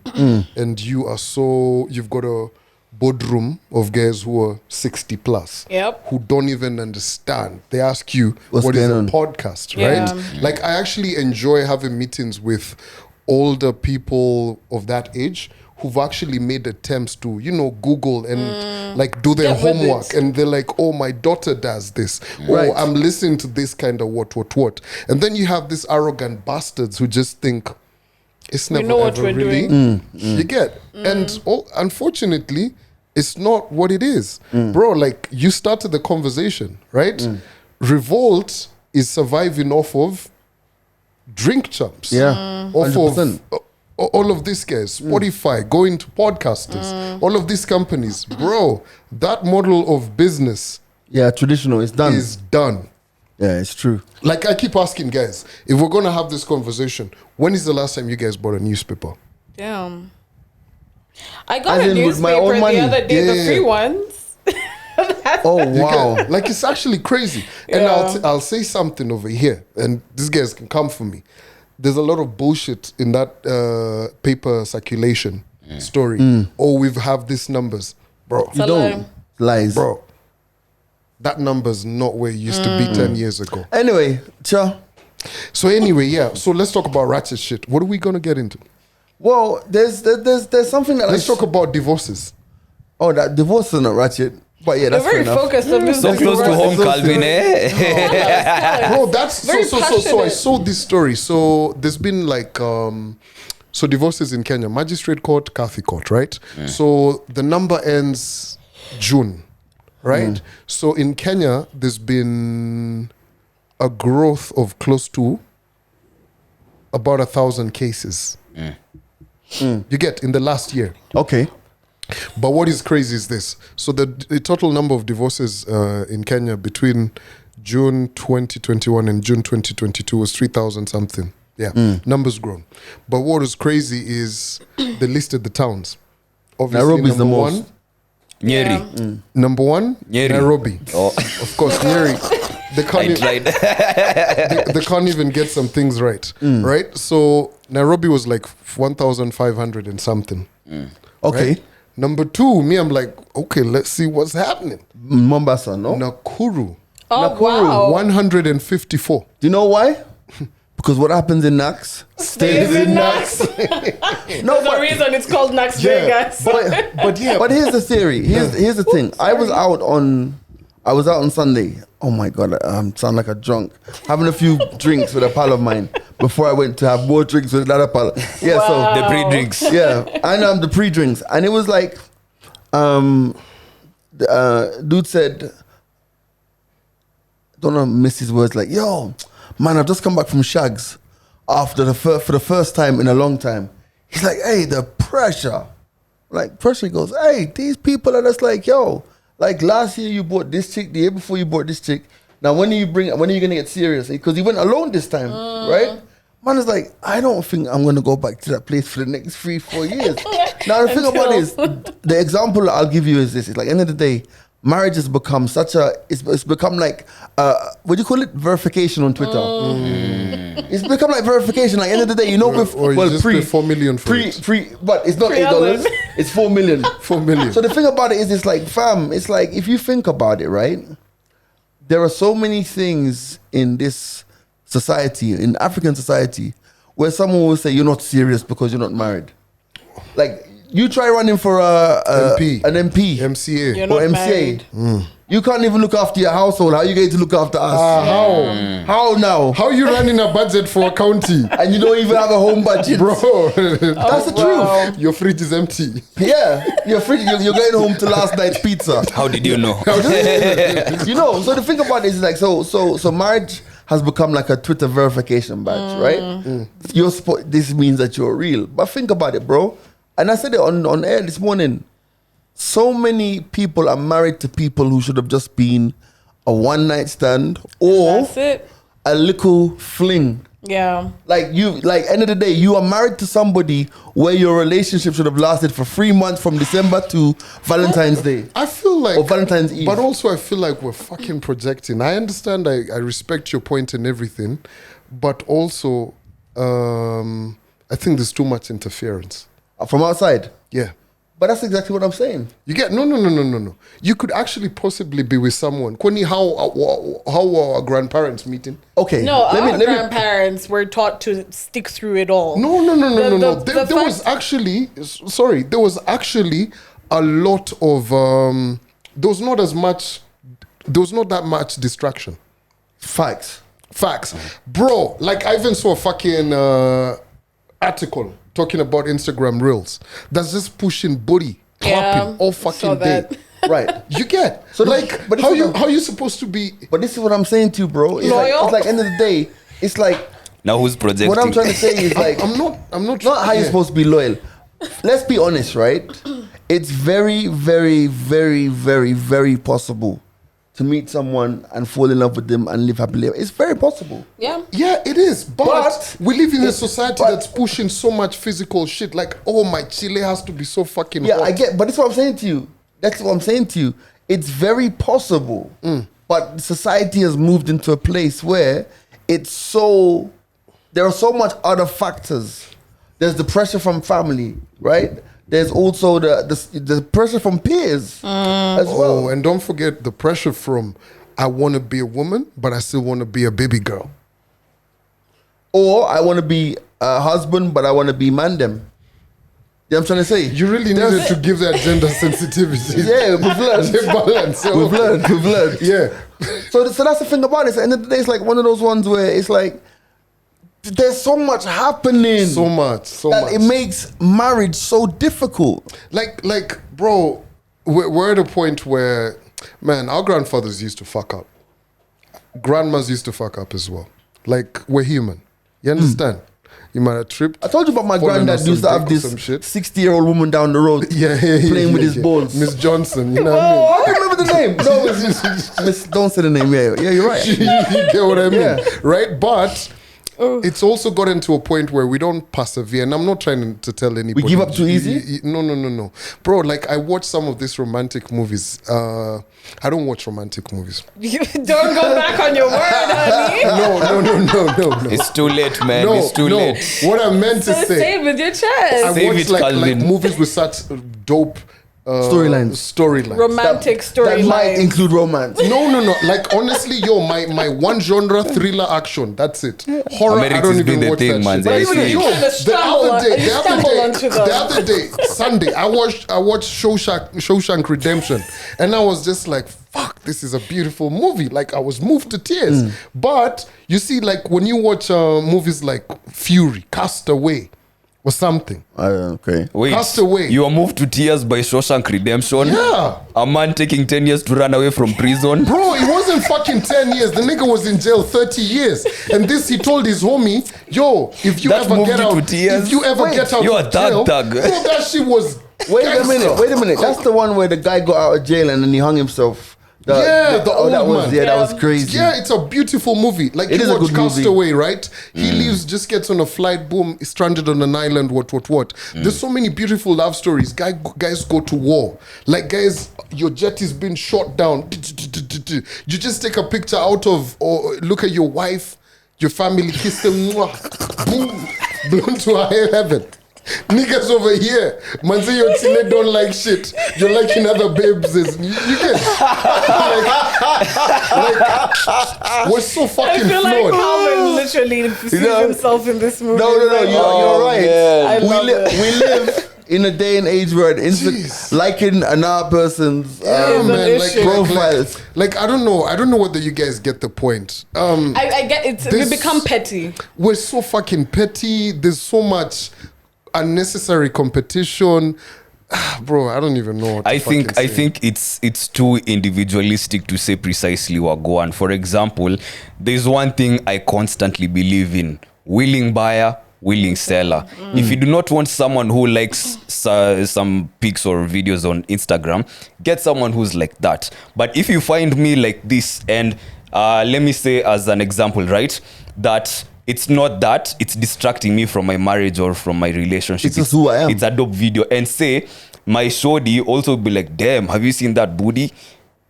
and you've got a boardroom of guys who are 60 plus, Yep. who don't even understand. They ask you, What's what is a going on? podcast, Yeah. right? Like, I actually enjoy having meetings with older people of that age who've actually made attempts to, Google and like do their Get with homework. it. And they're like, oh, my daughter does this. Right. Oh, I'm listening to this kind of what. And then you have these arrogant bastards who just think it's We never know what ever we're really. doing. You get. And unfortunately, it's not what it is. Bro, like, you started the conversation, right? Revolt is surviving off of drink champs. Yeah, Off 100%. of all of these guys, Spotify, going to podcasters, all of these companies. Bro, that model of business Yeah, traditional. It's done. is done. Yeah, it's true. Like, I keep asking guys, if we're going to have this conversation, when is the last time you guys bought a newspaper? Damn. I got As a in with my newspaper own money. the other day, the Yeah. free ones. Oh You wow. get- like, it's actually crazy. And Yeah. I'll say something over here, and these guys can come for me. There's a lot of bullshit in that paper circulation story. Oh, we've have these numbers, bro. It's a Don't lie. lies, Bro, that number's not where it used to be 10 years ago. Anyway, cha. So anyway, yeah. So let's talk about ratchet shit. What are we gonna get into? Well, there's something that Let's talk about divorces. Oh, that divorce is not ratchet, but yeah, You're that's fair very enough. focused on this. So close to home, Calvin, eh? Bro, that's Very so I passionate. saw this story. So there's been like so divorces in Kenya, magistrate court, Catholic court, right? So the number ends June, right? So in Kenya, there's been a growth of close to about 1,000 cases. You get in the last year. Okay. But what is crazy is this. So the total number of divorces in Kenya between June 2021 and June 2022 was 3,000 something. Yeah, numbers grown. But what is crazy is they listed the towns. Obviously, Nairobi's the number most. one. Nyeri. Number one, Nyeri. Nairobi. Oh. Of course, Nyeri. they can't. They can't even get some things right, right? So Nairobi was like 1,500 and something. Okay. Right? Number 2, me, I'm like, okay, let's see what's happening. Mombasa, no? Nakuru, Oh, wow. 154. Do you know why? Because what happens in Nax Stays in Nax. No, There's a reason it's called Nax Vegas. but yeah, But here's the theory. Here's the thing. I was out on Sunday. Oh my god, I sound like a drunk. Having a few drinks with a pal of mine before I went to have more drinks with another pal. Yeah, Wow. The pre-drinks. so yeah, and the pre-drinks, and it was like, dude said, don't know, miss his words, like, yo, man, I've just come back from Shags after for the first time in a long time. He's like, hey, the pressure. Like, pressure goes, hey, these people are just like, yo, like last year you bought this chick, the year before you bought this chick. Now, when are you going to get serious? Because he went alone this time, right? Man is like, I don't think I'm going to go back to that place for the next 3-4 years. Now, the thing about it is, the example I'll give you is this. It's like, end of the day, marriage has become it's become like, what do you call it? Verification on Twitter. It's become like verification. Like, end of the day, you know, or you just pay 4 million for it. But it's not $8. It's 4 million. 4 million. So the thing about it is, it's like, fam, it's like, if you think about it, right? There are so many things in this society, in African society, where someone will say you're not serious because you're not married. Like, you try running for an MP, MCA, You're or not MCA. married. You can't even look after your household. How are you going to look after us? How now? How you running a budget for a county? And you don't even have a home budget, Bro, That's the truth. your fridge is empty. Yeah, you're going home to last night's pizza. How did you know? You know, so the thing about it is like, so marriage has become like a Twitter verification badge, right? This means that you're real. But think about it, bro. And I said it on air this morning. So many people are married to people who should have just been a one-night stand or That's it. a little fling. Yeah. Like end of the day, you are married to somebody where your relationship should have lasted for 3 months from December to Valentine's Day. I feel like, or Valentine's Eve. but also I feel like we're fucking projecting. I understand. I respect your point and everything, but also I think there's too much interference. From outside. Yeah. But that's exactly what I'm saying. You get no. You could actually possibly be with someone. Kwani, how were our grandparents meeting? Okay. No, let our me grandparents were taught to stick through it all. No. The There was actually, sorry, there was actually a lot of there was not that much distraction. Facts. Bro, like I even saw a fucking article talking about Instagram Reels that's just pushing booty, clapping all fucking day. Right. You get So so like but how you supposed to be? But this is what I'm saying to you, bro. Loyal? It's like end of the day, it's like Now who's projecting? what I'm trying to say is like I'm not not how you're supposed to be loyal. Let's be honest, right? It's very, very, very, very, very possible to meet someone and fall in love with them and live happily. It's very possible. Yeah. Yeah, it is. But we live in a society but- that's pushing so much physical shit. Like, oh, my chile has to be so fucking Yeah, hot. I get, but that's what I'm saying to you. That's what I'm saying to you. It's very possible, but society has moved into a place where there are so much other factors. There's the pressure from family, right? There's also the pressure from peers as well. Oh, and don't forget the pressure from I want to be a woman, but I still want to be a baby girl. Or I want to be a husband, but I want to be mandem. You know what I'm trying to say? You really needed to give that gender sensitivity. Yeah, we've learned. The balance. We've learned. Yeah. So that's the thing about it. At the end of the day, it's like one of those ones where it's like there's so much happening. So much. That it makes marriage so difficult. Like, bro, we're at a point where, man, our grandfathers used to fuck up. Grandmas used to fuck up as well. Like, we're human. You understand? You might have tripped. I told you about my fallen granddad on used to some have dick or this some shit. 60-year-old woman down the road playing with his balls. Miss Johnson, you know what I mean? I don't remember the name. No, it's Miss, don't say the name. Yeah, you're right. You get what I mean, Yeah. right? But it's also gotten to a point where we don't persevere. And I'm not trying to tell anybody. We give up too easy? No. Bro, like I watch some of these romantic movies. I don't watch romantic movies. You don't go back on your word, honey. No. It's too late, man. No, It's too no. late. What I meant to So say, stay with your I chest. Save watch it, like Calvin. movies with such dope storylines. Romantic That might storyline. include romance. No. Like honestly, my one genre thriller action. That's it. Horror. I America don't is even doing the watch thing, that man. shit. They Even if you Yo, kind of stumble onto them. the other day, Sunday, I watched Shawshank Redemption, and I was just like, fuck, this is a beautiful movie. Like I was moved to tears. But you see, like when you watch movies like Fury, Castaway, or something. Okay. Wait, Castaway. you are moved to tears by Shawshank Redemption? Yeah. A man taking 10 years to run away from prison? Bro, it wasn't fucking 10 years. The nigga was in jail 30 years. And this, he told his homie, yo, if you That ever moved get you to out, tears? if you ever get out you're of a thug jail, thug. bro, that shit was Wait a gangster. minute. That's the one where the guy got out of jail and then he hung himself. The old that was, man. yeah, that was crazy. Yeah, it's a beautiful movie. Like It you is a watch good movie. Castaway, right? He leaves, just gets on a flight, boom, is stranded on an island, what. There's so many beautiful love stories. Guys go to war. Like guys, your jet is being shot down. You just take a picture out of, or look at your wife, your family, kiss them, mwah, boom, blown to high heaven. Niggas over here, man, say your chile don't like shit. You're liking other babes. You get like we're so I fucking feel like flawed. Calvin literally sees himself in this movie. No, you're right. man. I love it. We live in a day and age where Jeez. liking another person's Yeah, an man, issue. profiles. Like I don't know whether you guys get the point. I get it. We This- become petty. We're so fucking petty. There's so much unnecessary competition. Bro, I don't even know what to I fucking say. think it's too individualistic to say precisely what go on. For example, there's one thing I constantly believe in: willing buyer, willing seller. If you do not want someone who likes some pics or videos on Instagram, get someone who's like that. But if you find me like this, and let me say as an example, right, that it's not that it's distracting me from my marriage or from my relationship. It's just who I am. It's a dope video. And say my shorty also be like, damn, have you seen that booty?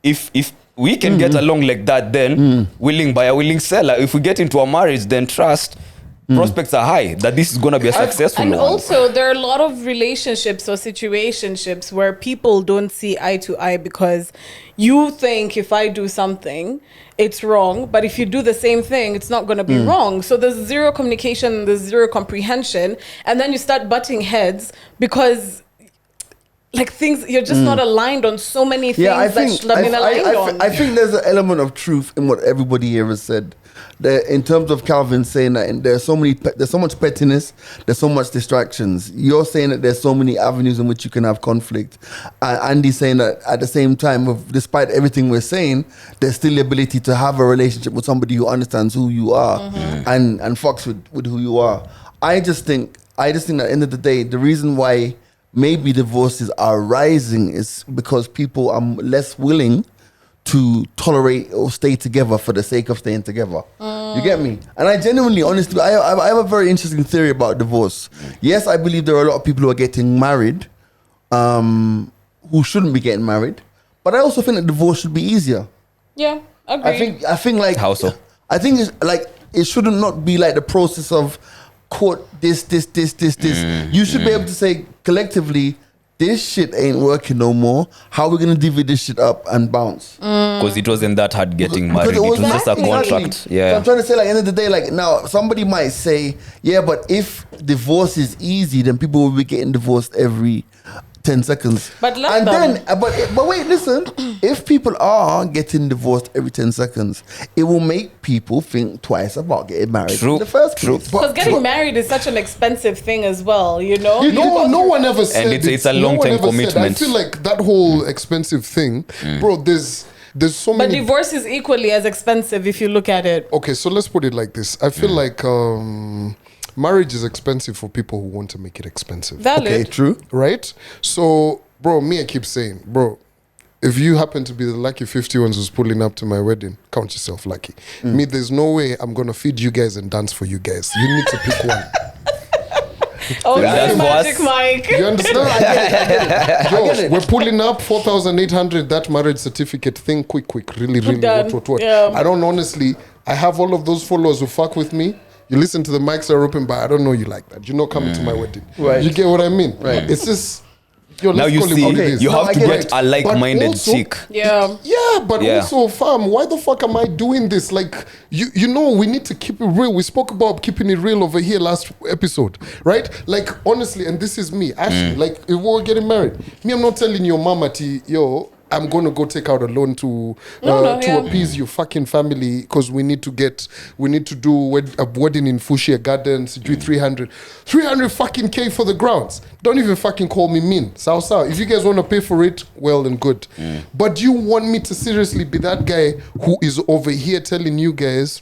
If we can get along like that, then willing buyer, willing seller. If we get into a marriage, then trust. Prospects are high that this is gonna be a successful And one. also, there are a lot of relationships or situationships where people don't see eye to eye because you think if I do something, it's wrong. But if you do the same thing, it's not going to be wrong. So there's zero communication, there's zero comprehension. And then you start butting heads because like things, you're just not aligned on so many things Yeah, I that think should have been aligned on. I think there's an element of truth in what everybody here has said. In terms of Calvin saying that, and there's so much pettiness, there's so much distractions. You're saying that there's so many avenues in which you can have conflict. Andy's saying that at the same time, despite everything we're saying, there's still the ability to have a relationship with somebody who understands who you are and fucks with who you are. I just think at the end of the day, the reason why maybe divorces are rising is because people are less willing to tolerate or stay together for the sake of staying together. You get me? And I genuinely, honestly, I have a very interesting theory about divorce. Yes, I believe there are a lot of people who are getting married who shouldn't be getting married. But I also think that divorce should be easier. Yeah, agree. I think like... How so? I think it's like, it shouldn't not be like the process of court this. You should be able to say collectively, this shit ain't working no more. How are we gonna divvy this shit up and bounce? Because it wasn't that hard getting Because married. It was just a Exactly. contract. So Yeah. I'm trying to say, like, end of the day, like, now somebody might say, yeah, but if divorce is easy, then people will be getting divorced every 10 seconds. But let them. But wait, listen. If people are getting divorced every 10 seconds, it will make people think twice about getting married True, in the first true. place. Because getting married is such an expensive thing as well, you know? No one ever said it's a No one long-term ever said- commitment. I feel like that whole expensive thing, bro, there's so But many. divorce is equally as expensive if you look at it. Okay, so let's put it like this. I feel like marriage is expensive for people who want to make it expensive. Valid. Okay, true. Right? So, bro, I keep saying, bro, if you happen to be the lucky 50 ones who's pulling up to my wedding, count yourself lucky. Me, there's no way I'm gonna feed you guys and dance for you guys. You need to pick one. Oh, That's Magic for us. Mike. You understand? I get Josh, it. we're pulling up 4,800, that marriage certificate thing, quick, really, Done. what. Yeah. I don't honestly, I have all of those followers who fuck with me. You listen to the mics are open, but I don't know you like that. You're not coming to my wedding. Right. You get what I mean? Right. It's just, yo, Now let's you call it see, what it is. you No, have I to get get it. a like-minded also- chick. Yeah. Yeah, but Yeah. also, fam, why the fuck am I doing this? Like, you know, we need to keep it real. We spoke about keeping it real over here last episode, right? Like, honestly, and this is me, actually, like, if we're getting married, me, I'm not telling your mama, yo, I'm going to go take out a loan to appease your fucking family because we need to do a wedding in Fushia Gardens, do 300 fucking K for the grounds. Don't even fucking call me mean. Sao. If you guys want to pay for it, well and good. But you want me to seriously be that guy who is over here telling you guys,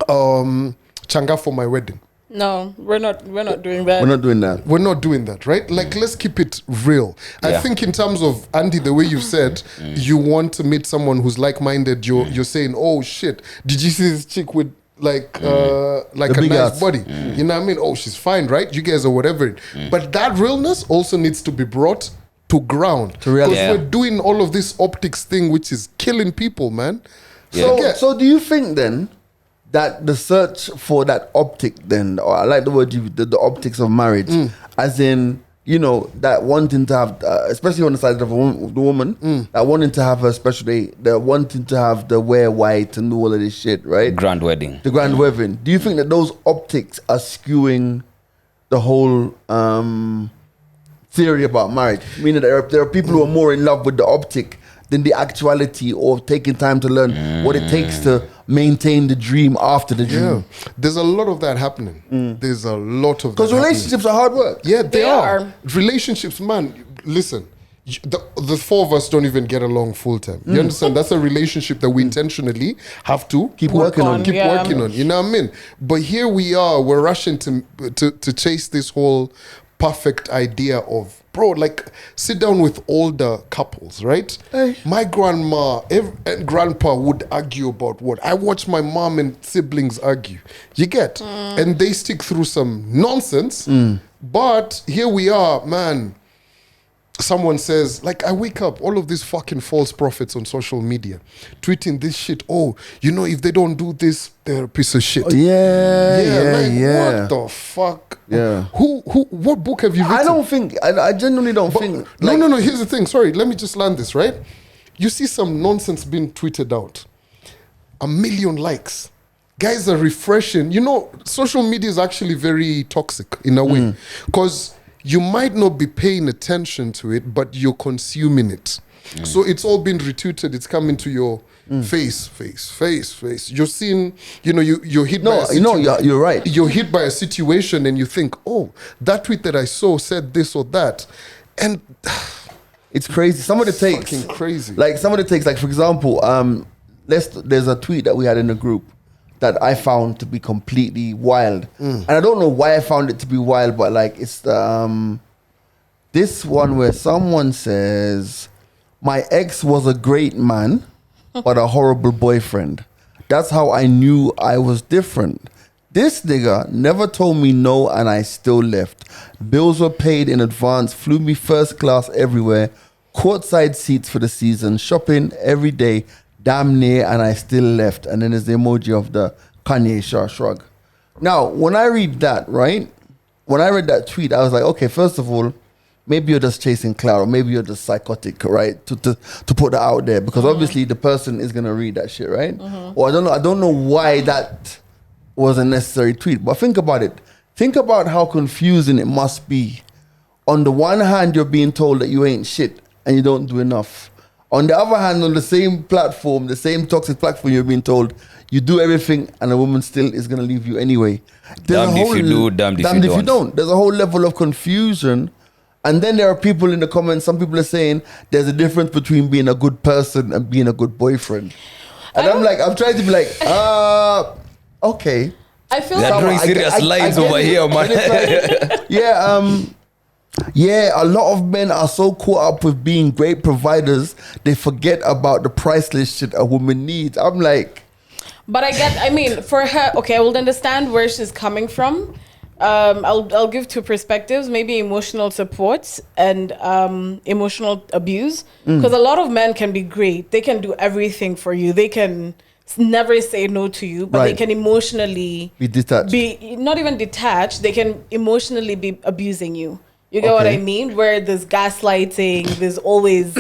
changa for my wedding? No, we're not doing that. We're not doing that. We're not doing that, right? Like, let's keep it real. I Yeah. think in terms of, Andy, the way you said, you want to meet someone who's like-minded, you're saying, oh, shit, did you see this chick with, like a big nice ass. body? You know what I mean? Oh, she's fine, right? You guys are whatever. But that realness also needs to be brought to ground. To reality. Because Yeah. we're doing all of this optics thing, which is killing people, man. So do you think then that the search for that optic then, or I like the word the optics of marriage, as in, you know, that wanting to have, especially on the side of the woman, that wanting to have her special day, the wanting to have the wear white and do all of this shit, right? Grand wedding. The grand wedding. Do you think that those optics are skewing the whole theory about marriage? Meaning that there are people who are more in love with the optic than the actuality, or taking time to learn what it takes to maintain the dream after the dream. Yeah. There's a lot of that happening. There's a lot of that Because happening. relationships are hard work. Yeah, They they are. are. Relationships, man, listen. The four of us don't even get along full time. You understand? That's a relationship that we intentionally have to Keep working on. Keep Yeah. working on. You know what I mean? But here we are. We're rushing to chase this whole perfect idea of, bro, like, sit down with older couples, right? Hey. My grandma and grandpa would argue about what? I watch my mom and siblings argue. You get? And they stick through some nonsense. But here we are, man. Someone says, like, I wake up, all of these fucking false prophets on social media tweeting this shit. Oh, you know, if they don't do this, they're a piece of shit. What the fuck? Yeah. What book have you written? I don't think, I genuinely don't think. No. Here's the thing. Sorry, let me just land this, right? You see some nonsense being tweeted out. 1 million likes. Guys are refreshing. You know, social media is actually very toxic in a way. Because you might not be paying attention to it, but you're consuming it. So it's all been retweeted. It's coming to your face. You're seeing, you know, you're hit by a situation. You're right. You're hit by a situation and you think, oh, that tweet that I saw said this or that. And It's crazy. Some of the takes, fucking crazy. like some of the takes, like for example, there's a tweet that we had in the group that I found to be completely wild, and I don't know why I found it to be wild, but like it's this one where someone says, "My ex was a great man, but a horrible boyfriend. That's how I knew I was different. This nigga never told me no, and I still left. Bills were paid in advance, flew me first class everywhere, courtside seats for the season, shopping every day, damn near, and I still left." And then there's the emoji of the Kanye shrug. Now, when I read that, right? When I read that tweet, I was like, okay, first of all, maybe you're just chasing clout, or maybe you're just psychotic, right? To put that out there, because obviously the person is gonna read that shit, right? Or I don't know why that was a necessary tweet, but think about it. Think about how confusing it must be. On the one hand, you're being told that you ain't shit and you don't do enough. On the other hand, on the same platform, the same toxic platform, you're being told you do everything and a woman still is gonna leave you anyway. There's Damned if you do, damned if you don't. There's a whole level of confusion. And then there are people in the comments, some people are saying there's a difference between being a good person and being a good boyfriend. And I'm trying to be like, okay. I feel They're like drawing serious lines get over it. here, man. And it's like, yeah, Yeah, a lot of men are so caught up with being great providers, they forget about the priceless shit a woman needs. I'm like, But I mean, for her, okay, I will understand where she's coming from. I'll give two perspectives, maybe emotional support and emotional abuse. Because a lot of men can be great. They can do everything for you. They can never say no to you, but they Right. can emotionally be detached. be not even detached. They can emotionally be abusing you. You get what Okay. I mean? Where there's gaslighting, there's always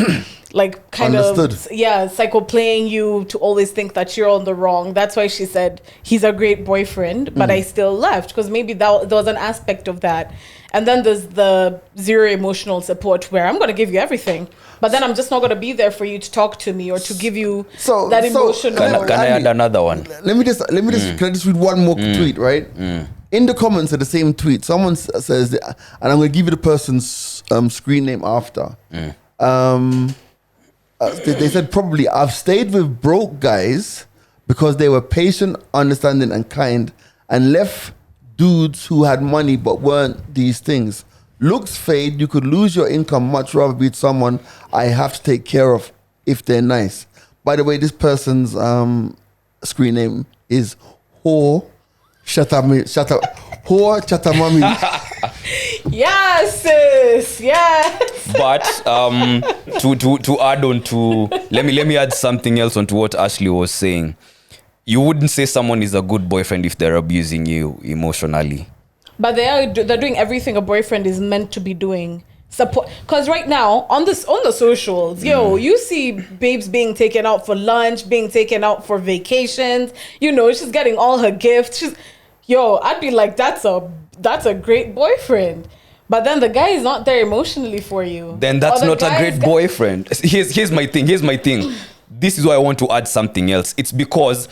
like kind Understood. of psycho playing you to always think that you're on the wrong. That's why she said he's a great boyfriend, but I still left because maybe there was an aspect of that. And then there's the zero emotional support where I'm gonna give you everything, but then I'm just not gonna be there for you to talk to me or to give you that emotional. Can I add another one? Let me just can I just read one more tweet, right? In the comments of the same tweet, someone says, and I'm going to give you the person's screen name after. They said probably, I've stayed with broke guys because they were patient, understanding, and kind, and left dudes who had money but weren't these things. Looks fade, you could lose your income, much rather be with someone I have to take care of if they're nice. By the way, this person's screen name is Whore Chatamami. Yes, sis. Yes. But to add on to let me add something else onto what Ashley was saying. You wouldn't say someone is a good boyfriend if they're abusing you emotionally. But they're doing everything a boyfriend is meant to be doing. Support, because right now on the socials, you see babes being taken out for lunch, being taken out for vacations. She's getting all her gifts. I'd be like, that's a great boyfriend. But then the guy is not there emotionally for you. Then that's not a great boyfriend. Here's my thing. This is why I want to add something else. It's because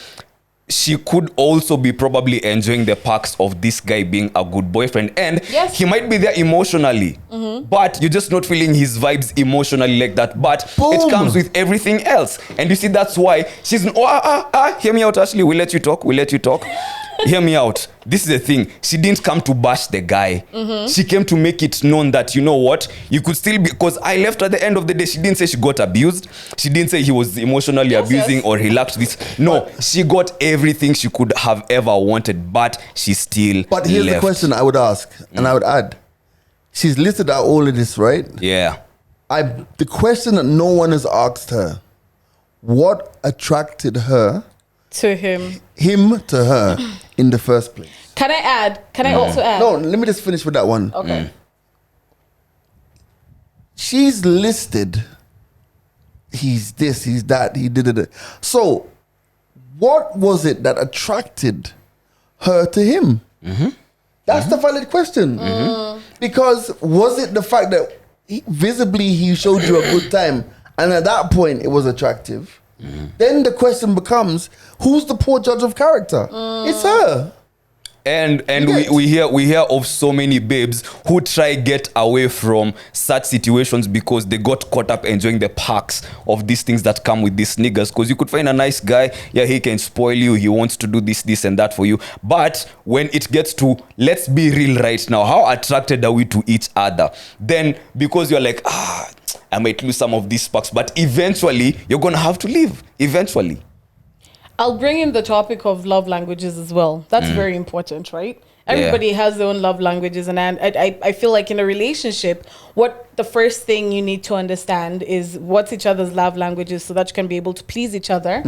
she could also be probably enjoying the perks of this guy being a good boyfriend. And yes, he might be there emotionally, but you're just not feeling his vibes emotionally like that. But it comes with everything else. And you see, that's why she's, hear me out, Ashley. We'll let you talk. Hear me out. This is the thing. She didn't come to bash the guy. She came to make it known that, you know what, you could still be, because I left at the end of the day. She didn't say she got abused. She didn't say he was emotionally abusing or he lacked this. No, she got everything she could have ever wanted, but she still But here's left. the question I would ask, and I would add. She's listed out all of this, right? Yeah. The question that no one has asked her, what attracted her to him to her in the first place? Can I also add? No, let me just finish with that one. Okay. She's listed, he's this, he's that, he did it. So what was it that attracted her to him? That's the valid question. Because was it the fact that visibly he showed you a good time and at that point it was attractive? Then the question becomes, who's the poor judge of character? It's her. And we hear of so many babes who try get away from such situations because they got caught up enjoying the perks of these things that come with these niggas. Because you could find a nice guy, he can spoil you, he wants to do this and that for you. But when it gets to, let's be real right now, how attracted are we to each other? Then because you're like, I might lose some of these perks, but eventually you're gonna have to leave. Eventually. I'll bring in the topic of love languages as well. That's very important, right? Everybody has their own love languages, and I feel like in a relationship, what the first thing you need to understand is what's each other's love languages so that you can be able to please each other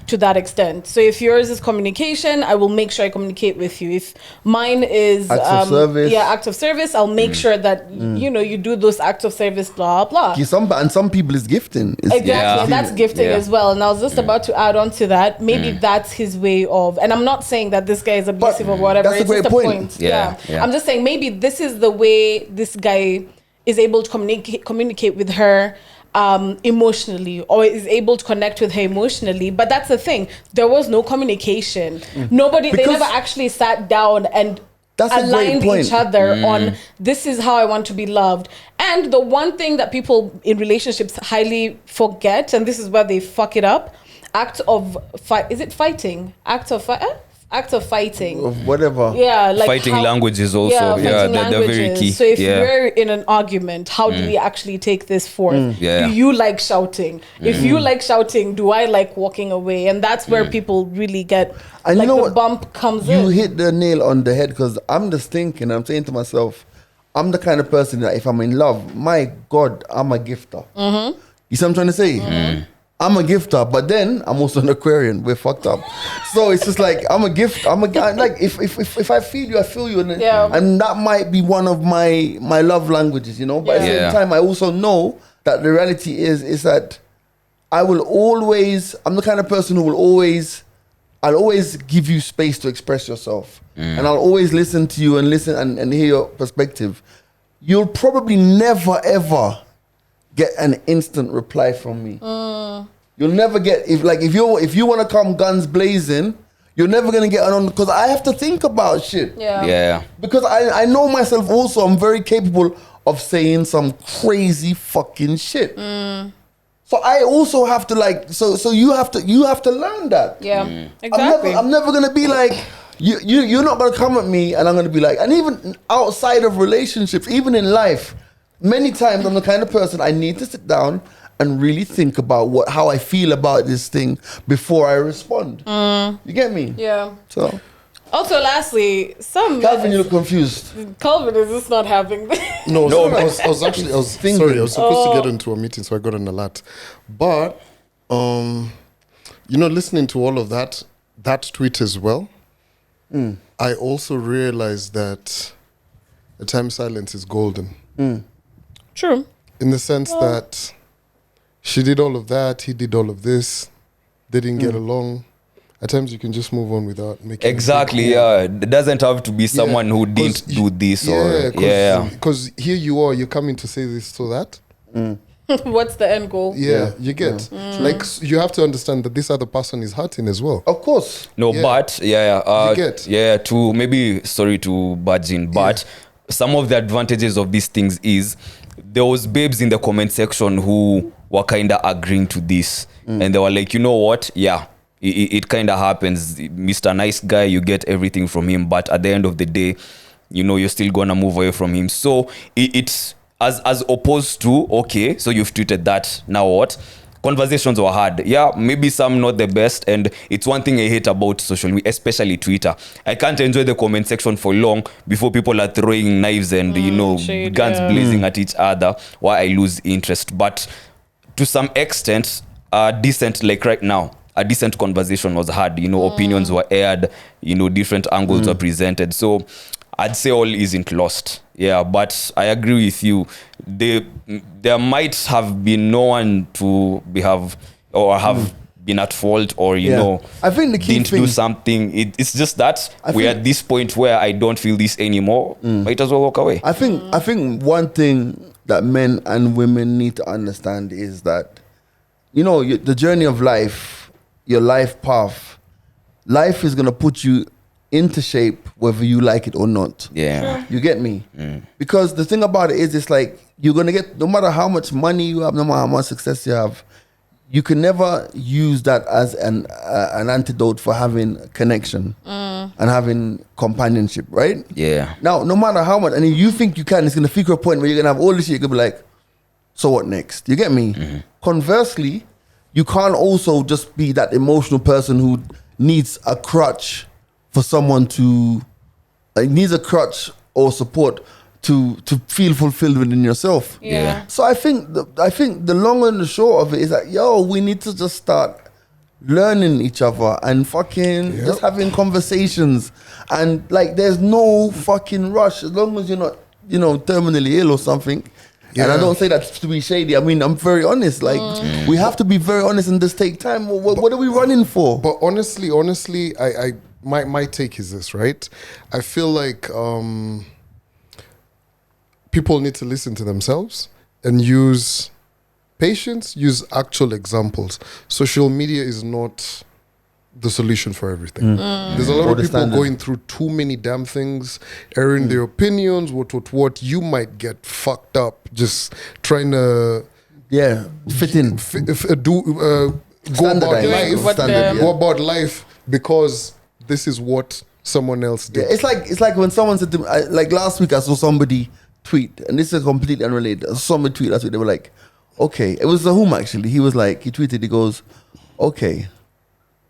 to that extent. So if yours is communication, I will make sure I communicate with you. If mine is acts of service, I'll make sure that you do those acts of service, blah blah. And some people is gifting. Exactly, that's gifting as well. And I was just about to add on to that. Maybe that's his way of, and I'm not saying that this guy is abusive or whatever. That's a great point. Yeah. I'm just saying maybe this is the way this guy is able to communicate with her emotionally, or is able to connect with her emotionally. But that's the thing. There was no communication. They never actually sat down and aligned each other on this is how I want to be loved. And the one thing that people in relationships highly forget, and this is where they fuck it up, act of fighting. act of fighting. Of whatever. Yeah, like Fighting languages also. fighting Yeah, they're very languages. key. So if Yeah. we're in an argument, how do we actually take this forth? Yeah. Do you like shouting? If you like shouting, do I like walking away? And that's where people really get And like you know the what? bump comes You in. hit the nail on the head because I'm just thinking, I'm saying to myself, I'm the kind of person that if I'm in love, my God, I'm a gifter. You see what I'm trying to say? I'm a gifter, but then I'm also an Aquarian. We're fucked up. So it's just like I'm a gift. I'm a guy. Like if I feel you, I feel you, and and that might be one of my love languages, you know. But at the same time, I also know that the reality is that I will always. I'm the kind of person who will always. I'll always give you space to express yourself, and I'll always listen to you and listen and hear your perspective. You'll probably never ever get an instant reply from me. You'll never get if you want to come guns blazing, you're never gonna get on because I have to think about shit. Yeah. Because I know myself also. I'm very capable of saying some crazy fucking shit. So I also have to so you have to learn that. Yeah, exactly. I'm never gonna be like you're not gonna come at me and I'm gonna be like, and even outside of relationships, even in life, many times I'm the kind of person I need to sit down and really think about how I feel about this thing before I respond. You get me? Yeah. So Also, lastly, Calvin, you look confused. Calvin is just not having this. No, I was thinking. sorry, I was supposed to get into a meeting, so I got an alert. But listening to all of that tweet as well, I also realized that at times silence is golden. True. In the sense that she did all of that, he did all of this, they didn't get along. At times you can just move on without making Exactly, yeah. It doesn't have to be someone who didn't do this Because here you are, you're coming to say this so that. What's the end goal? Yeah, you get. Like, you have to understand that this other person is hurting as well. Of course. No, Yeah. but You get. to budge in, but some of the advantages of these things is there was babes in the comment section who were kind of agreeing to this, and they were like, you know what, it kind of happens, Mr. Nice Guy, you get everything from him, but at the end of the day, you're still gonna move away from him. So it's as opposed to, okay, so you've tweeted that, now what? Conversations were hard. Yeah, maybe some not the best, and it's one thing I hate about social media, especially Twitter. I can't enjoy the comment section for long before people are throwing knives and shade, guns blazing at each other, why I lose interest. But to some extent, decent, like right now, a decent conversation was had. Opinions were aired, different angles were presented. So I'd say all isn't lost. Yeah, but I agree with you. There might have been no one to have been at fault, or I think the key didn't thing, do something. It's just that we're at this point where I don't feel this anymore. Might as well walk away. I think one thing that men and women need to understand is that the journey of life, your life path, life is gonna put you into shape whether you like it or not. Yeah. You get me? Because the thing about it is, it's like you're gonna get, no matter how much money you have, no matter how much success you have, you can never use that as an antidote for having connection and having companionship, right? Yeah. Now, no matter how much, and if you think you can, it's gonna figure a point where you're gonna have all this shit. You're gonna be like, so what next? You get me? Conversely, you can't also just be that emotional person who needs a crutch for someone to, needs a crutch or support to feel fulfilled within yourself. Yeah. So I think the long and the short of it is that, we need to just start learning each other and fucking just having conversations, and like there's no fucking rush as long as you're not terminally ill or something. And I don't say that to be shady. I mean, I'm very honest. Like, we have to be very honest and just take time. What are we running for? But honestly, my take is this, right? I feel like people need to listen to themselves and use patience, use actual examples. Social media is not the solution for everything. There's a lot of people going through too many damn things, airing their opinions, what you might get fucked up just trying to fit in. Go about life because this is what someone else did. Yeah, it's like when someone said to me, like last week I saw somebody tweet, and this is completely unrelated. I saw somebody tweet last week. They were like, okay, it was Zahum actually. He was like, he tweeted, he goes, okay,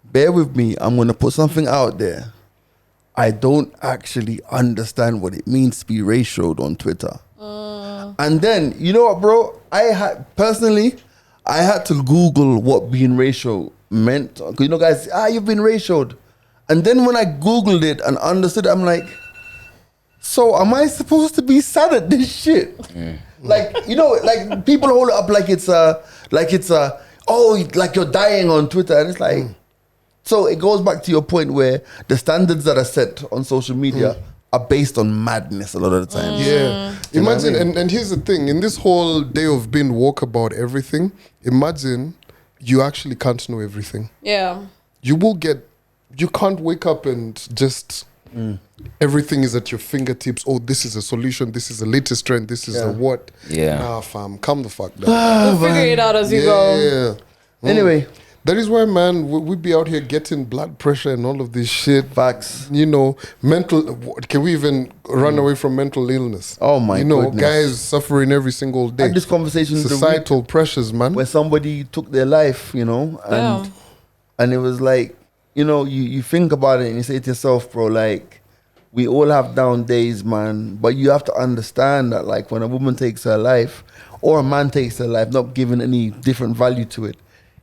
bear with me. I'm gonna put something out there. I don't actually understand what it means to be ratioed on Twitter. And then, you know what, bro? I had to Google what being ratio meant. 'Cause you know, guys, you've been ratioed. And then when I Googled it and understood it, I'm like, so am I supposed to be sad at this shit? Like, you know, like people hold it up like it's like you're dying on Twitter. And it's like, so it goes back to your point where the standards that are set on social media are based on madness a lot of the time. Yeah. You know what Imagine, I mean? and here's the thing, in this whole day of being woke about everything, imagine you actually can't know everything. Yeah. You can't wake up and just, everything is at your fingertips. Oh, this is a solution, this is the latest trend, this is a what. Yeah. Nah, fam, calm the fuck down. We'll figure it out as you go. Yeah. Anyway, That is why, man, we be out here getting blood pressure and all of this shit. facts. You know, can we even run away from mental illness? Oh my You know, goodness. guys suffering every single I day. had this conversation the week Societal pressures, man. where somebody took their life, you know, and it was like, you know, you think about it and you say to yourself, bro, like, we all have down days, man, but you have to understand that, like, when a woman takes her life or a man takes their life, not giving any different value to it,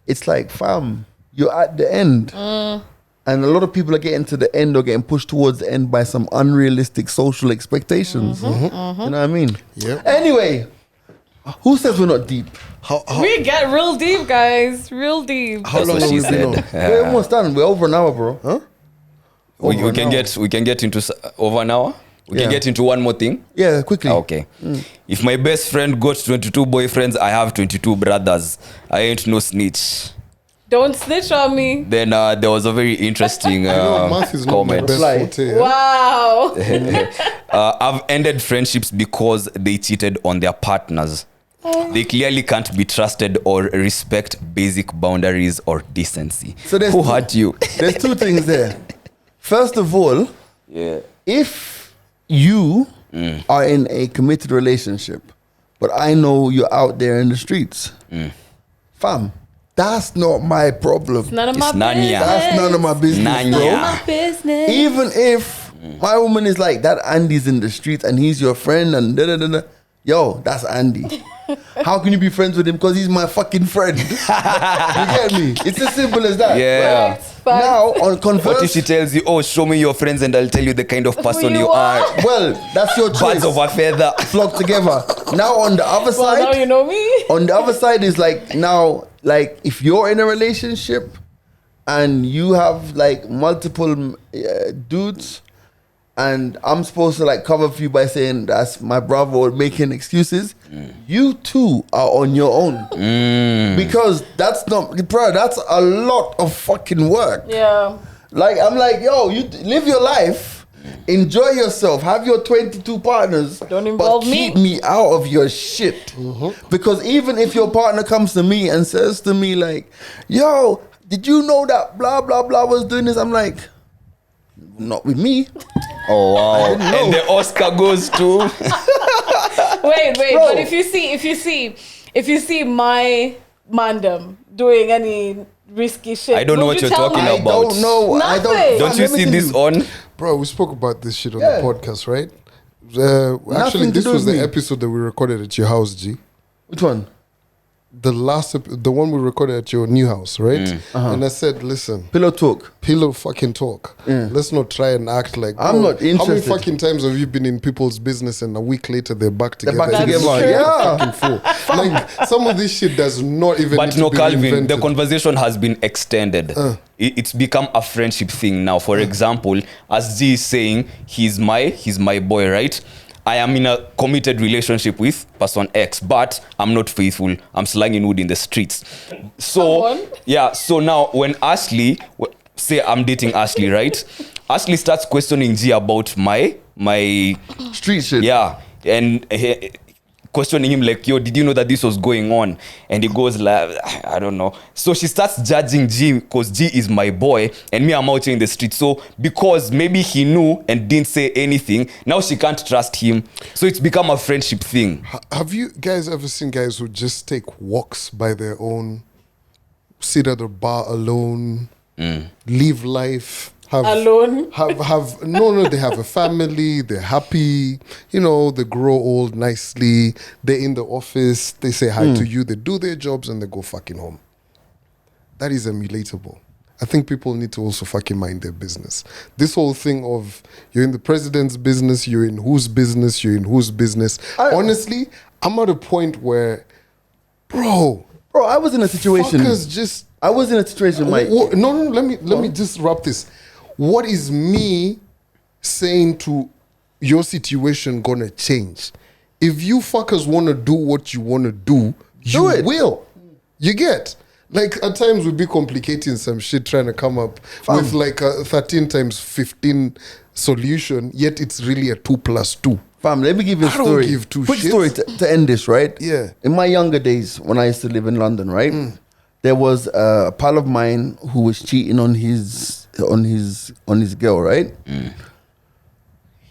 it's like, fam, you're at the end. And a lot of people are getting to the end or getting pushed towards the end by some unrealistic social expectations. You know what I mean? Yeah. Anyway, who says we're not deep? We get real deep, guys. Real deep. How That's long what have she we been on? said. We're almost done. We're over an hour, bro. Huh? We Over can an hour. get into over an hour. We can Yeah. get into one more thing. Yeah, quickly. Okay. If my best friend got 22 boyfriends, I have 22 brothers. I ain't no snitch. Don't snitch on me. Then there was a very interesting Math is not my comment. best Fly. forte. Yeah? Wow. I've ended friendships because they cheated on their partners. They clearly can't be trusted or respect basic boundaries or decency. So there's Who two- hurt you? There's two things there. First of all, Yeah. if you are in a committed relationship, but I know you're out there in the streets, fam, that's not my problem. None of my It's Nanya. business. That's none of my business, Nanya. bro. My business. Even if my woman is like, that Andy's in the streets and he's your friend and da da da da, yo, that's Andy. How can you be friends with him? Because he's my fucking friend. You get me? It's as simple as that. Yeah. Facts. Now, on What if converse, she tells you, oh, show me your friends and I'll tell you the kind of person you you are. are? well, that's your choice. Birds of a feather. Flock together. Now, on the other Well, now side, you know me. on the other side is like, now, like, if you're in a relationship and you have like multiple dudes, and I'm supposed to like cover for you by saying that's my brother or making excuses, you too are on your own. Because that's not, bro, that's a lot of fucking work. Yeah. Like, I'm like, yo, you live your life, enjoy yourself, have your 22 partners, Don't involve but keep me. me out of your shit. Because even if your partner comes to me and says to me, like, yo, did you know that blah, blah, blah was doing this? I'm like, not with me. Oh, wow. didn't know. And the Oscar goes to... Wait. Bro. But if you see my mandem doing any risky shit, I don't know would what you you're tell talking me? I about. don't know. I Nothing. Don't you let me see tell this you. on? Bro, we spoke about this shit on Yeah. the podcast, right? Actually, to this do was with the me. episode that we recorded at your house, G. Which one? The the one we recorded at your new house, right? And I said, listen, Pillow talk. pillow fucking talk. Let's not try and act like I'm bro, not How many interested. fucking times have you been in people's business and a week later they're back They're together? back and you together. look That's like true. a fucking fool. Like some of this shit does not even. But need no, to be Calvin, the invented. conversation has been extended. It's become a friendship thing now. For example, as Z is saying, he's my boy, right? I am in a committed relationship with person X, but I'm not faithful. I'm slanging wood in the streets. So, Come on. yeah, so now when Ashley, say I'm dating Ashley, right? Ashley starts questioning G about my Street shit. yeah, and questioning him like, yo, did you know that this was going on? And he goes like, I don't know. So she starts judging G because G is my boy and me, I'm out here in the street. So because maybe he knew and didn't say anything, now she can't trust him. So it's become a friendship thing. Have you guys ever seen guys who just take walks by their own, sit at a bar alone, live life? Alone? They have a family, they're happy, you know, they grow old nicely, they're in the office, they say hi to you, they do their jobs and they go fucking home. That is emulatable. I think people need to also fucking mind their business. This whole thing of you're in the president's business, you're in whose business, honestly, I'm at a point where, bro, I was in a situation. I was in a situation, Mike. No, let me just wrap this. What is me saying to your situation gonna change? If you fuckers wanna do what you wanna do, you will. You get? Like at times we'll be complicating some shit trying to come up with like a 13 times 15 solution, yet it's really a 2 plus 2. Fam, let me give you a story. Don't give two quick shits. story to end this, right? Yeah. In my younger days, when I used to live in London, right, there was a pal of mine who was cheating on his girl, right?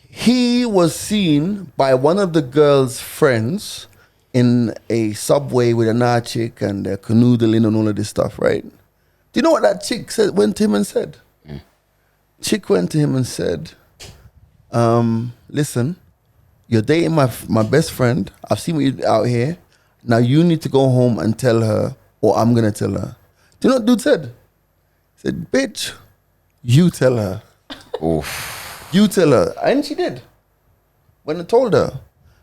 He was seen by one of the girl's friends in a subway with another chick and they're canoodling and all of this stuff, right? Do you know what that chick went to him and said? Chick went to him and said, listen, you're dating my best friend. I've seen what you out here. Now you need to go home and tell her, or I'm going to tell her. Do you know what dude said? He said, bitch, you tell her. Oof. You tell her. And she did. When I told her.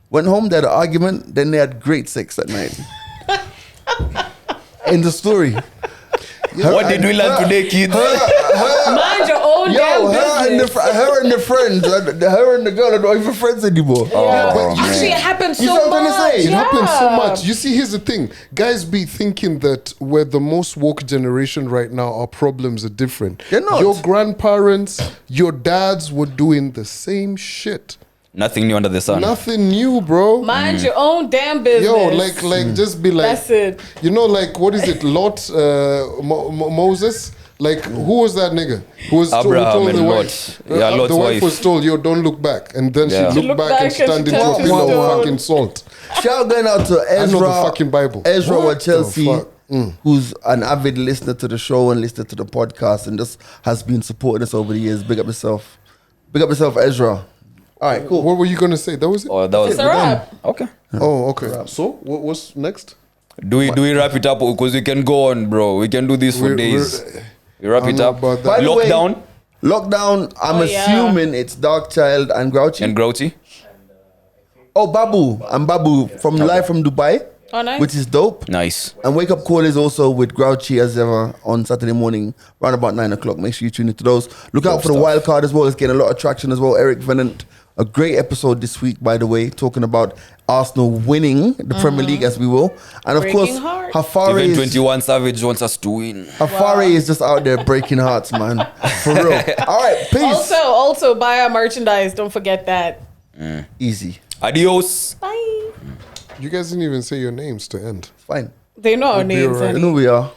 Went home, they had an argument, then they had great sex that night. In the story. What did we learn today, kids? Mind your own damn business. Her and the friends, her and the girl are not even friends anymore. But you see, it happens You so know what I'm trying to much. say? It happens so much. You see, here's the thing. Guys be thinking that we're the most woke generation right now, our problems are different. They're not. Your grandparents, your dads were doing the same shit. Nothing new under the sun. Nothing new, bro. Mind your own damn business. Yo, like just be like, That's it. you know, like, what is it, Lot, Moses? Like, who was that nigga? Who was Abraham told and the Lot. wife? Yeah, Lot's the wife wife. was told, yo, don't look back. And then Yeah. she looked back and stand she into a turned pillar to of stone. fucking salt. Shout going out to I know Ezra. the fucking Bible. Ezra What or Chelsea, the fuck? who's an avid listener to the show and listener to the podcast and just has been supporting us over the years. Big up yourself. Big up yourself, Ezra. All right, cool. What were you going to say? That was it? Oh, that was It's a wrap. Okay. Oh, okay. So, what's next? Do we wrap it up? Because we can go on, bro. We can do this for days. We wrap I it know up. about that. By the way, Lockdown Lockdown, I'm Oh, yeah. assuming it's Darkchild and Grouchy. and Grouchy. Oh, Babu. I'm Babu from live from Dubai, Oh, nice. which is dope. Nice. And Wake Up Call is also with Grouchy as ever on Saturday morning, around about 9 o'clock. Make sure you tune into those. Look out for the stuff. wild card as well. It's getting a lot of traction as well. Eric Venant, a great episode this week, by the way, talking about Arsenal winning the Premier League as we will. And of Breaking course, heart. Hafari Even is, 21 Savage wants us to win. Hafari is just out there breaking hearts, man. For real. All right, peace. Also buy our merchandise. Don't forget that. Easy. Adios. Bye. You guys didn't even say your names to end. Fine. They know our We'll be names. alright. I honey. know we are.